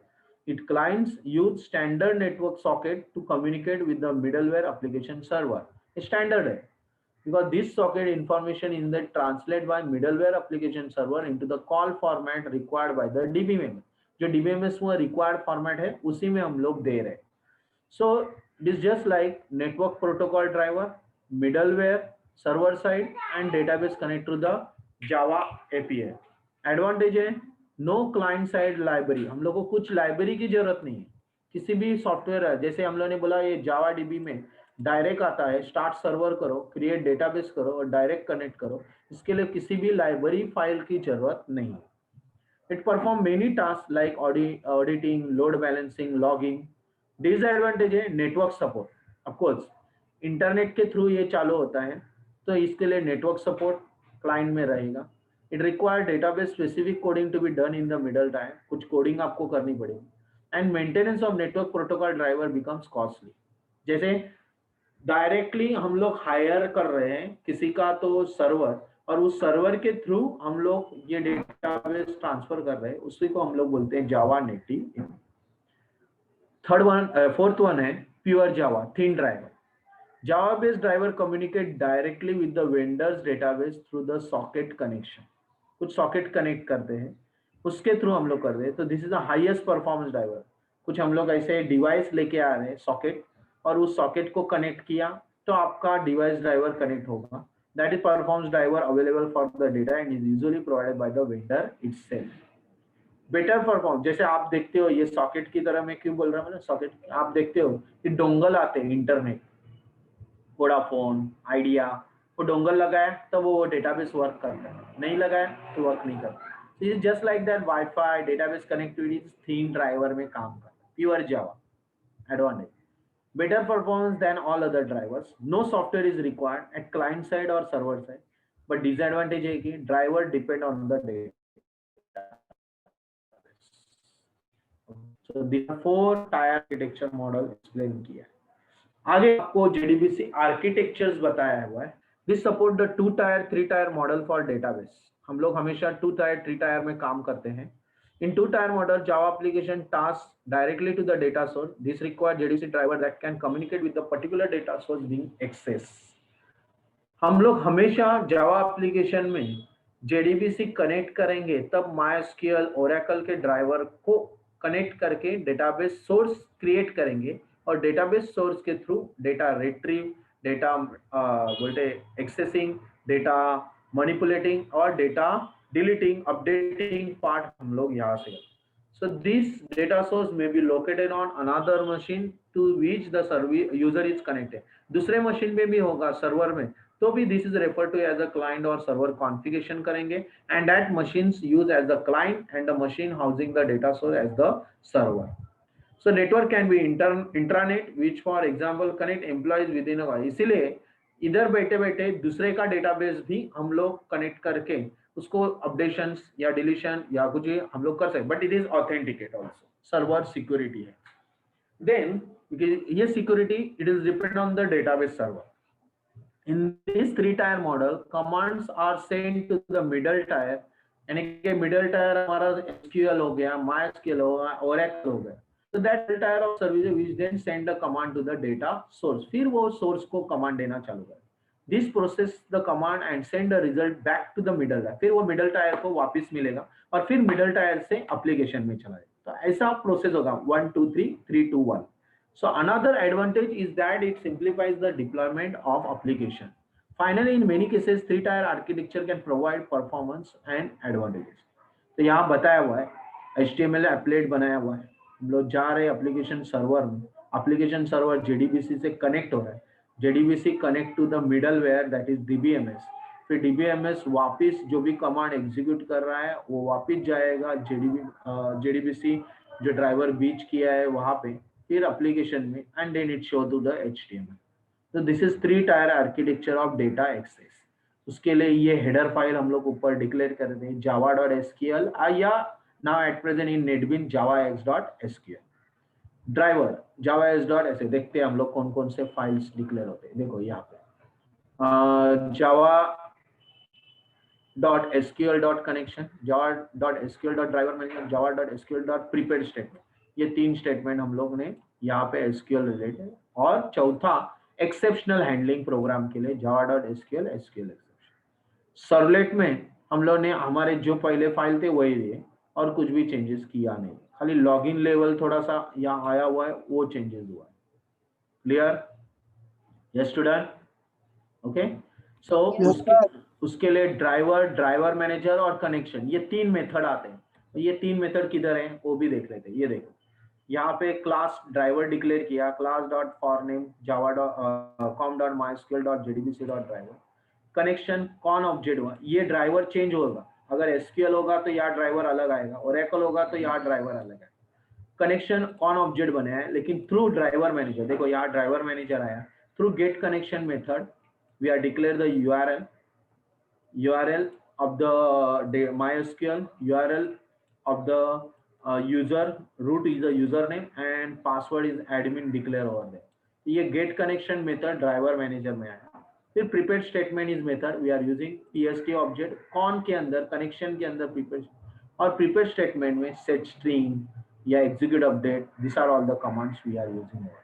It clients use standard network socket to communicate with the middleware application server. Standard है because this socket information is then translated by middleware application server into the call format required by the DBMS. जो DBMS में required format है उसी में हम लोग दे रहे हैं. So it is just like network protocol driver, middleware, server side and database connect to the Java API. Advantage है no client side library. हम लोग को कुछ library की जरूरत नहीं है. किसी भी सॉफ्टवेयर है, जैसे हम लोगों ने बोला ये जावा डीबी में डायरेक्ट आता है, स्टार्ट सर्वर करो, क्रिएट डेटाबेस करो और डायरेक्ट कनेक्ट करो. इसके लिए किसी भी लाइब्रेरी फाइल की जरूरत नहीं है. It perform many task like auditing, load balancing, logging. Disadvantage है नेटवर्क सपोर्ट. ऑफकोर्स इंटरनेट के थ्रू ये चालू होता है तो इसके लिए नेटवर्क सपोर्ट क्लाइंट में रहेगा. It require database specific coding to be done in the middle time. कुछ कोडिंग आपको करनी पड़ेगी. And maintenance of network protocol driver becomes costly. जैसे डायरेक्टली हम लोग हायर कर रहे हैं किसी का तो सर्वर, और उस सर्वर के थ्रू हम लोग ये डेटाबेस ट्रांसफर कर रहे हैं, उसी को हम लोग बोलते हैं जावा नेटिव. फोर्थ वन है pure Java thin driver. Java based driver communicate directly with the vendors database through the socket connection. कुछ सॉकेट कनेक्ट करते हैं उसके थ्रू हम लोग कर रहे हैं. तो this is the highest performance driver. कुछ हम लोग ऐसे डिवाइस लेके आ रहे हैं सॉकेट, और उस सॉकेट को कनेक्ट किया तो आपका डिवाइस ड्राइवर कनेक्ट होगा. That is performance driver available for the data and is usually provided by the vendor itself. Better perform, जैसे आप देखते हो ये सॉकेट की तरह, मैं क्यों बोल रहा हूँ ना सॉकेट, आप देखते हो कि डोंगल आते हैं इंटरनेट, वोडाफोन, आइडिया, वो डोंगल लगाया तब वो डेटाबेस वर्क करता है, नहीं लगाया तो वर्क नहीं करता. It is just like that wifi database connectivity theme driver में काम करता है. Pure Java advantage, better performance than all other drivers. No software is required at client side or server side. But disadvantage है कि driver depend on the data. So these 4 tier architecture model explain किया. आगे आपको JDBC architectures बताया हुआ है. This support the 2 tier 3 tier model for database. हम लोग हमेशा 2 tier 3 tier में काम करते हैं. In 2 tier model, Java application tasks directly to the data source. This requires JDBC driver that can communicate with the particular data source being accessed. हम लोग हमेशा Java application में JDBC कनेक्ट करेंगे तब MySQL, Oracle के driver को connect करके database source create करेंगे और डेटाबेस सोर्स के थ्रू डेटा रिट्रीव, डेटा बोलते एक्सेसिंग, डेटा मैनिपुलेटिंग और डेटा डिलीटिंग, अपडेटिंग पार्ट हम लोग यहाँ से. So this data source may be located on another machine to which the user is connected. दूसरे मशीन में भी होगा सर्वर में, तो भी this is referred to as a client or server configuration करेंगे, and that machines use as the client and the machine housing the data source as the server. So network can be intranet, which for example connect employees within a. इसीलिए इधर बैठे बैठे दूसरे का database भी हम लोग कनेक्ट करके उसको अपडेशंस या डिलीशन या कुछ हम लोग कर सकते, but it is authenticate also, server security है. देन ये security it is depend on the database server. In this three-tier model, commands are sent to the middle tier. यानी कि middle tier हमारा SQL हो गया, MySQL हो गया, Oracle हो गया. So that middle tier of services which then send the command to the data source. फिर वो source को command देना चालू करे. This process the command and send the result back to the middle tier. फिर वो middle tier को वापस मिलेगा और फिर middle tier से application में चला जाएगा. तो ऐसा process होगा 1 2 3 3 2 1. So another advantage is that it simplifies the deployment of application. Finally, in many cases, three-tier architecture can provide performance and advantages. तो यहाँ बताया हुआ है, HTML applet बनाया हुआ है, हम लोग जा रहे हैं application server में, application server JDBC से connect हो रहा है, JDBC connect to the middleware that is DBMS. फिर DBMS वापिस जो भी command execute कर रहा है, वो वापिस जाएगा JDBC जो ड्राइवर बीच किया है वहां पे, फिर एप्लीकेशन में, and then it show to the HTML. तो this is three tier architecture of data access. उसके लिए ये हेडर फाइल हम लोग ऊपर डिक्लेयर कर देते हैं java.sql या now at present in NetBeans javax.sql. Driver javax.sql. देखते हैं हम लोग कौन कौन से फाइल्स डिक्लेयर होते हैं. देखो यहाँ पे java.sql.connection, java.sql.driver manager, java.sql.prepared statement. ये तीन स्टेटमेंट हम लोग ने यहाँ पे SQL रिलेटेड. और चौथा एक्सेप्शनल हैंडलिंग प्रोग्राम के लिए java.sql SQL एक्सेप्शन. सर्वलेट में हम लोग ने हमारे जो पहले फाइल थे वही लिए और कुछ भी चेंजेस किया नहीं, खाली लॉगिन लेवल थोड़ा सा यहाँ आया हुआ है, वो चेंजेस हुआ है. क्लियर? Yes student? ओके. सो उसके लिए ड्राइवर मैनेजर और कनेक्शन, ये तीन मेथड आते हैं. ये तीन मेथड किधर हैं वो भी देख लेते हैं. ये देखो यहाँ पे क्लास ड्राइवर डिक्लेयर किया, class.forName java.com.mysql.jdbc.driver. कनेक्शन कौन ऑब्जेक्ट हुआ, ये ड्राइवर चेंज होगा. अगर SQL होगा तो यहाँ ड्राइवर अलग आएगा, Oracle होगा तो यहाँ ड्राइवर अलग आएगा. कनेक्शन कौन ऑब्जेक्ट बने हैं, लेकिन थ्रू ड्राइवर मैनेजर. देखो यहाँ ड्राइवर मैनेजर आया, through get connection method we are declare the URL of the MySQL, URL of the user, root is the username and password is admin declare over there. ये get connection method driver manager में आया. फिर prepared statement is method we are using PST object कौन के अंदर connection के अंदर prepared, और prepared statement में set string या execute update, these are all the commands we are using over there.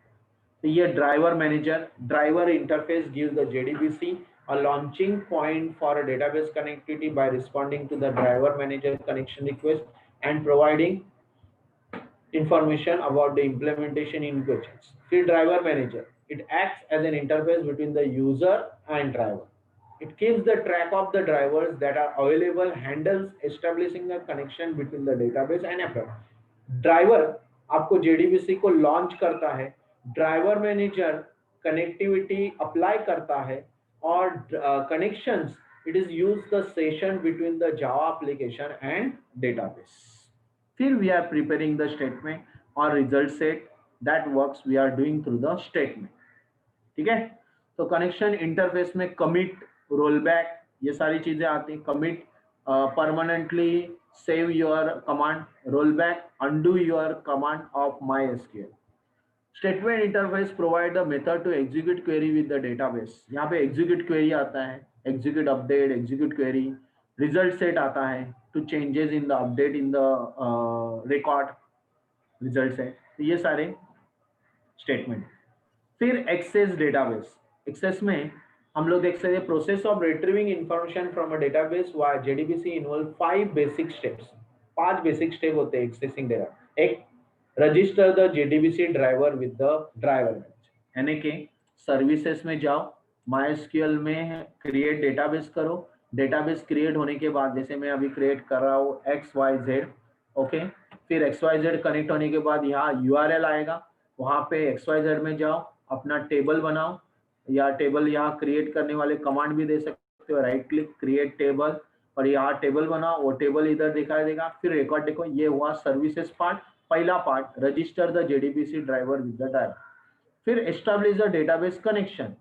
तो ये driver manager, driver interface gives the JDBC a launching point for a database connectivity by responding to the driver manager connection request and providing information about the implementation in questions. Field driver manager, it acts as an interface between the user and driver. It keeps the track of the drivers that are available, handles establishing a connection between the database and app. Driver आपको JDBC को launch करता है, driver manager connectivity apply करता है, और connections it is used the session between the Java application and database. फिर we are preparing the statement or result set that works we are doing through the statement. ठीक है. तो connection interface में commit, rollback, ये सारी चीजें आती हैं. Commit permanently save your command, rollback undo your command of MySQL. Statement interface provide the method to execute query with the database. यहाँ पे एग्जीक्यूट क्वेरी आता है, execute update, execute query. Result set आता है to changes in the update in the record result set. ये सारे statement. फिर access database. Access में हम लोग देख सकते हैं process of retrieving information from a database via JDBC involve 5 basic steps. 5 basic step होते हैं एक्सेसिंग डेटा. एक, register the JDBC driver with the driver manager, यानी कि सर्विसेज में जाओ, MySQL में क्रिएट डेटाबेस करो. डेटाबेस क्रिएट होने के बाद जैसे मैं अभी क्रिएट कर रहा हूँ XYZ, ओके. फिर XYZ कनेक्ट होने के बाद यहाँ URL आएगा, वहां पे XYZ में जाओ, अपना टेबल बनाओ, या टेबल यहाँ क्रिएट करने वाले कमांड भी दे सकते हो, राइट क्लिक क्रिएट टेबल, और यहाँ टेबल बनाओ, वो टेबल इधर दिखाई देगा. फिर रिकॉर्ड देखो, ये हुआ सर्विसेज पार्ट. पहला part, register the JDBC driver with the driver. फिर एस्टैब्लिश द डेटाबेस कनेक्शन.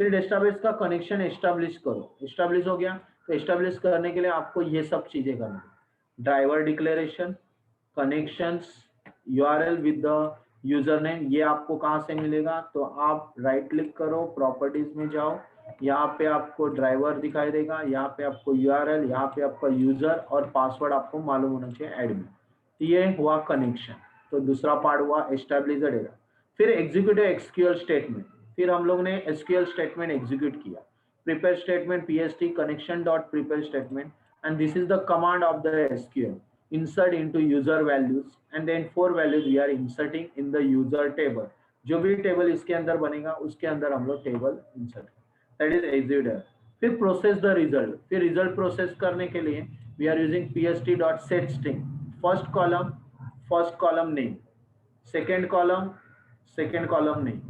फिर डेटाबेस का कनेक्शन एस्टेब्लिश करो, एस्टेब्लिश हो गया तो एस्टेब्लिश करने के लिए आपको ये सब चीजें करनी है, driver declaration, connections, URL with the user name, ये आपको कहाँ से मिलेगा, तो आप राइट क्लिक करो, प्रॉपर्टीज में जाओ, यहाँ पे आपको ड्राइवर दिखाई देगा, यहाँ पे आपको यूआरएल, यहाँ पे आपका यूजर और पासवर्ड आपको मालूम होना चाहिए एडमिन। तो ये हुआ कनेक्शन। तो दूसरा पार्ट हुआ एस्टैब्लिश द डेटा। फिर एग्जीक्यूटिव एसक्यूएल स्टेटमेंट, फिर हम लोग ने एसक्यूएल स्टेटमेंट एग्जीक्यूट किया, prepare statement PST connection dot prepare statement, and this is the command of the SQL, insert into user values, and then 4 values we are inserting in the user table। जो भी table इसके अंदर बनेगा उसके अंदर हम लोग table insert, that is executive. फिर प्रोसेस द रिजल्ट, फिर रिजल्ट प्रोसेस करने के लिए we are using pst.setString, first column name, second column name,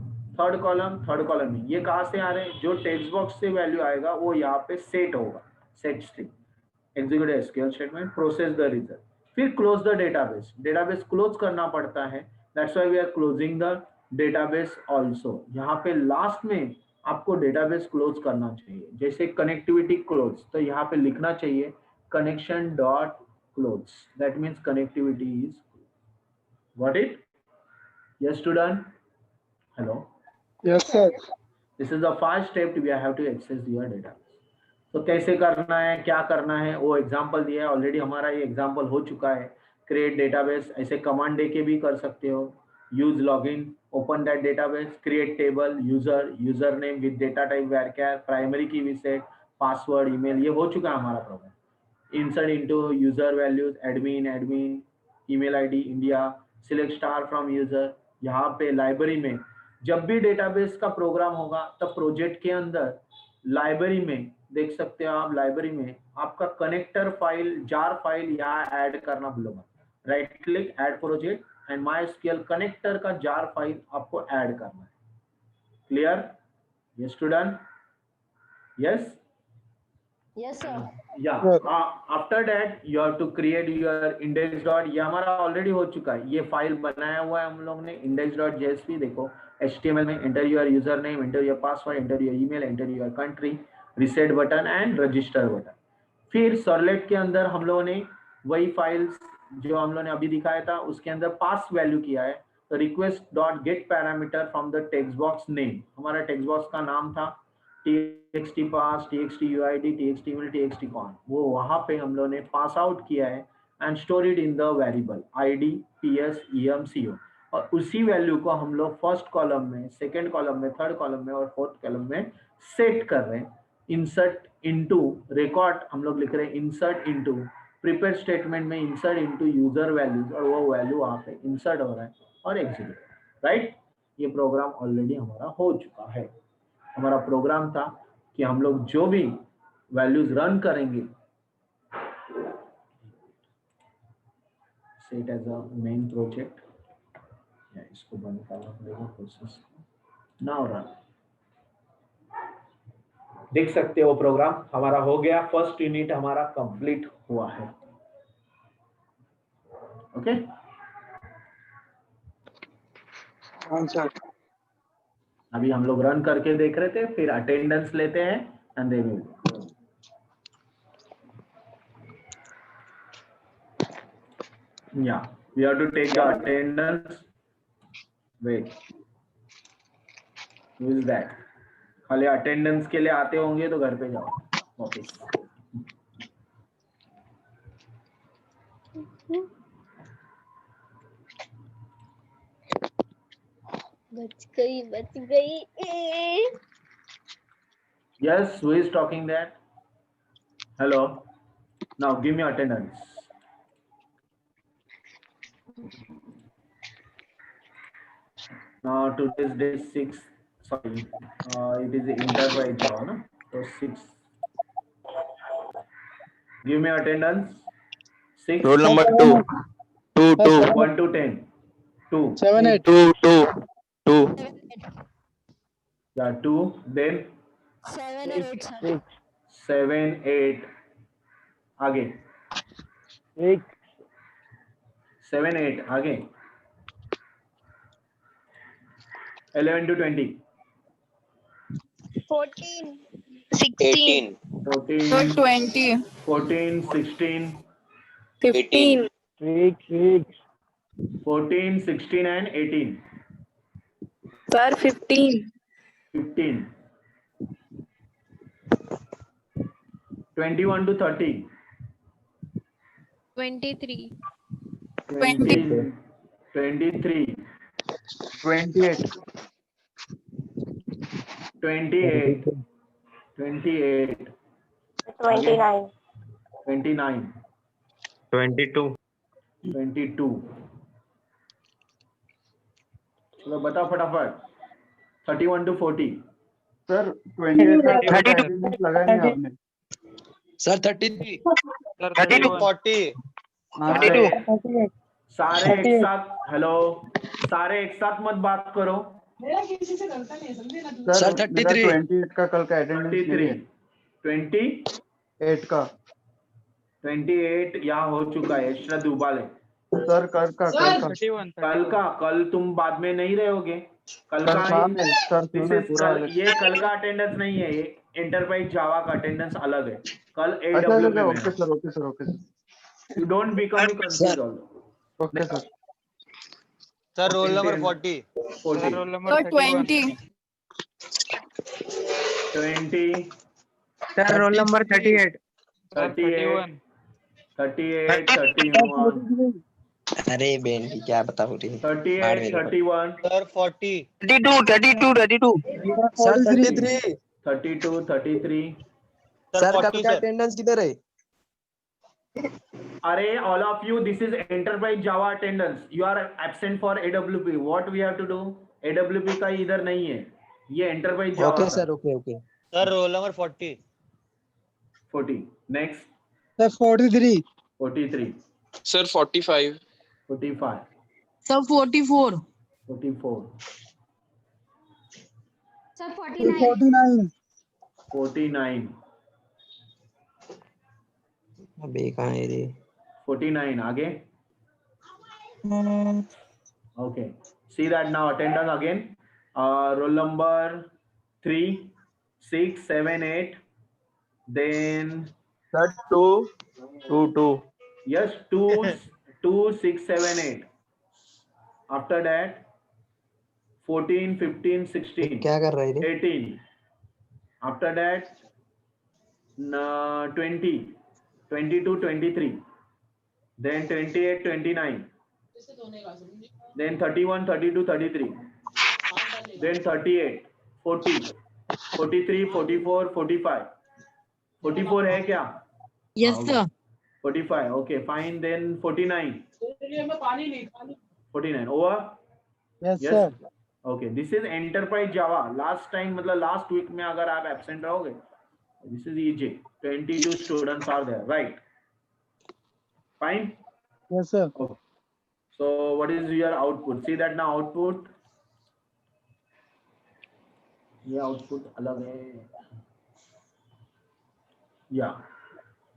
third column name. ये कहाँ से आ रहे हैं, जो टेक्स्ट बॉक्स से वैल्यू आएगा वो यहाँ पे सेट होगा, set string, executive SQL statement, process the result. फिर close the database, database close करना पड़ता है, that's why we are closing the database also. यहाँ पे लास्ट में आपको डेटाबेस क्लोज करना चाहिए, जैसे कनेक्टिविटी क्लोज, तो यहाँ पे लिखना चाहिए connection dot close, that means connectivity is what it. Yes student, hello, Yes, sir. This is the first step, we have to access your database. तो कैसे करना है, क्या करना है, वो एग्जांपल दिया है ऑलरेडी, हमारा ये एग्जांपल हो चुका है। क्रिएट डेटाबेस ऐसे कमांड दे के भी कर सकते हो, use login, open that database, create table, user name with data type varchar, primary की भी सेट, पासवर्ड, ईमेल, ये हो चुका है हमारा program. Insert into user values, admin, email ID India, select star from user. यहाँ पे लाइब्रेरी में जब भी डेटाबेस का प्रोग्राम होगा तब प्रोजेक्ट के अंदर लाइब्रेरी में देख सकते हो आप, लाइब्रेरी में आपका कनेक्टर फाइल, जार फाइल यहाँ ऐड करना भूलोगा, right click, add project and MySQL connector का जार फाइल आपको ऐड करना है। Clear? Yes student, yes Yes, sir. Yeah. After that you have to create your index dot, ये हमारा already हो चुका है, ये फाइल बनाया हुआ है हम लोग ने, index.jsp। देखो HTML में enter your user name, enter your password, enter your email, enter your country, reset button and register button. फिर सर्वलेट के अंदर हम लोगों ने वही फाइल्स जो हम लोगों ने अभी दिखाया था उसके अंदर पास वैल्यू किया है, तो request dot gate parameter from the text box name, हमारा टेक्स्ट बॉक्स का नाम था txt pass, txt uid, txt email, txt con, वो वहां पे हम लोगों ने पास आउट किया है and store it in the variable id ps em co, और उसी वैल्यू को हम लोग फर्स्ट कॉलम में, सेकंड कॉलम में, थर्ड कॉलम में और फोर्थ कॉलम में सेट कर रहे हैं। इंसर्ट इनटू रिकॉर्ड हम लोग लिख रहे हैं, इंसर्ट इनटू प्रिपेयर स्टेटमेंट में इंसर्ट इनटू यूजर वैल्यूज, और वो वैल्यू वहां पे इंसर्ट हो रहा है और एग्जीक्यूट, राइट। ये प्रोग्राम ऑलरेडी हमारा हो चुका है। हमारा प्रोग्राम था कि हम लोग जो भी वैल्यूज रन करेंगे, set as a main project, या इसको बंद करना पड़ेगा प्रोसेस को, नाउ रन। देख सकते हो प्रोग्राम हमारा हो गया, फर्स्ट यूनिट हमारा कंप्लीट हुआ है। ओके, हाँ सर। अभी हम लोग रन करके देख रहे थे, फिर अटेंडेंस लेते हैं and then yeah, we have to take the attendance। wait, who is that? खाली अटेंडेंस के लिए आते होंगे तो घर पे जाओ वापस। बच गई। Yes, who is talking that? Hello, now give me attendance। Now today's day 6, sorry, it is enterprise Java, no? So 6, give me attendance। 6, Roll number 2. 1 to 10, 2, 7, 8. 2. yeah, 2, then 7 or 8, sir. 7, 8, आगे 7, 8 आगे 11 to 20, 14, 16, 14, 20, 14, 16, 15, 14, 16 and 18. sir, 15, 15. 21 to 30. 23, 20, 23, 28. 28, 28, 29. 29, 22. 22. चलो बताओ फटाफट. 31 to 40. Sir 28 का attendance लगा नहीं आपने. Sir 33 32, 40. सारे एक साथ. हेलो, सारे एक साथ मत बात करो. सर सर मेरा 33 28 का कल का अटेंडेंस नहीं 33, है. 28 का 28 यहाँ हो चुका है. यशरथ उबाले. सर कल का कल तुम बाद में नहीं रहोगे. कल सर का शाम में सर This सुनो is पूरा. ये कल का अटेंडेंस नहीं है. ये एंटरप्राइज जावा का अटेंडेंस अलग है. कल अच्छा AW अच्छा में okay sir okay sir okay sir you don't become confuse all. Okay sir. Sir, roll number 40. 40, sir, 20, 20, sir roll number 38 38, 38, 31, अरे बेन की क्या बता रही है 38, 31, Sir, 40. 32 सर 33 32, 33. Sir, सर कल 40, का sir. अटेंडेंस किधर है अरे all of you, this is enterprise Java attendance. You are absent for AWP. What we have to do? AWP का इधर नहीं है. ये enterprise Java ओके का. Sir okay Sir, roll number 40. 40. Next. Sir 43. 43, Sir, 45. 45, sir, 44, 44, sir, 49, 49. 49, अबे कहाँ है रे 49. आगे. Okay. See that now attendance again. Roll number 3, 6, 7, 8. Then sir 2 yes, 2, 2, 6, 7, 8. After that 14, 15, 16, क्या कर रहे थे 18. After that 20, 22, 23. Then 28, 29. Then 31, 32, 33. Then 38, 40, 43, 44, 45. 44 है क्या? yes, sir, 45. Okay, fine. Then 49. 49. Over. Yes Yes. sir. Okay. This is enterprise Java. Last time, मतलब last week में अगर आप absent रहोगे, this is EJ. 22 students are there, right? Fine. Yes sir. Okay. So what is your output? See that now output. ये output अलग है. Yeah.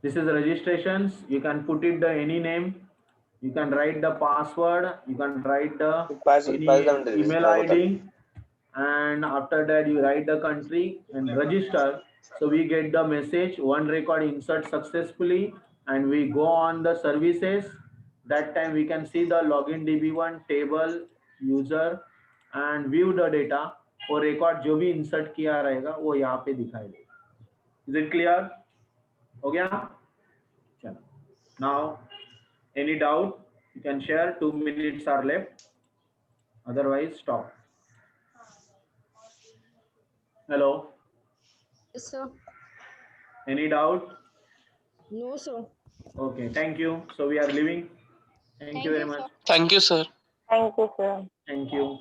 This is registrations. You can put it the any name. You can write the password. You can write the any email ID. And after that you write the country and register. So we get the message, one record insert successfully, and we go on the services. That time we can see the login db1 table user and view the data. और record जो भी insert किया रहेगा वो यहाँ पे दिखाई देगा. Is it clear? हो गया? चलो. Now any doubt you can share. 2 minutes are left. Otherwise stop. Hello. yes, sir, Any doubt? no, sir. Okay, thank you. So we are leaving. Thank you very much. sir. Thank you, sir. Thank you, sir. Thank you.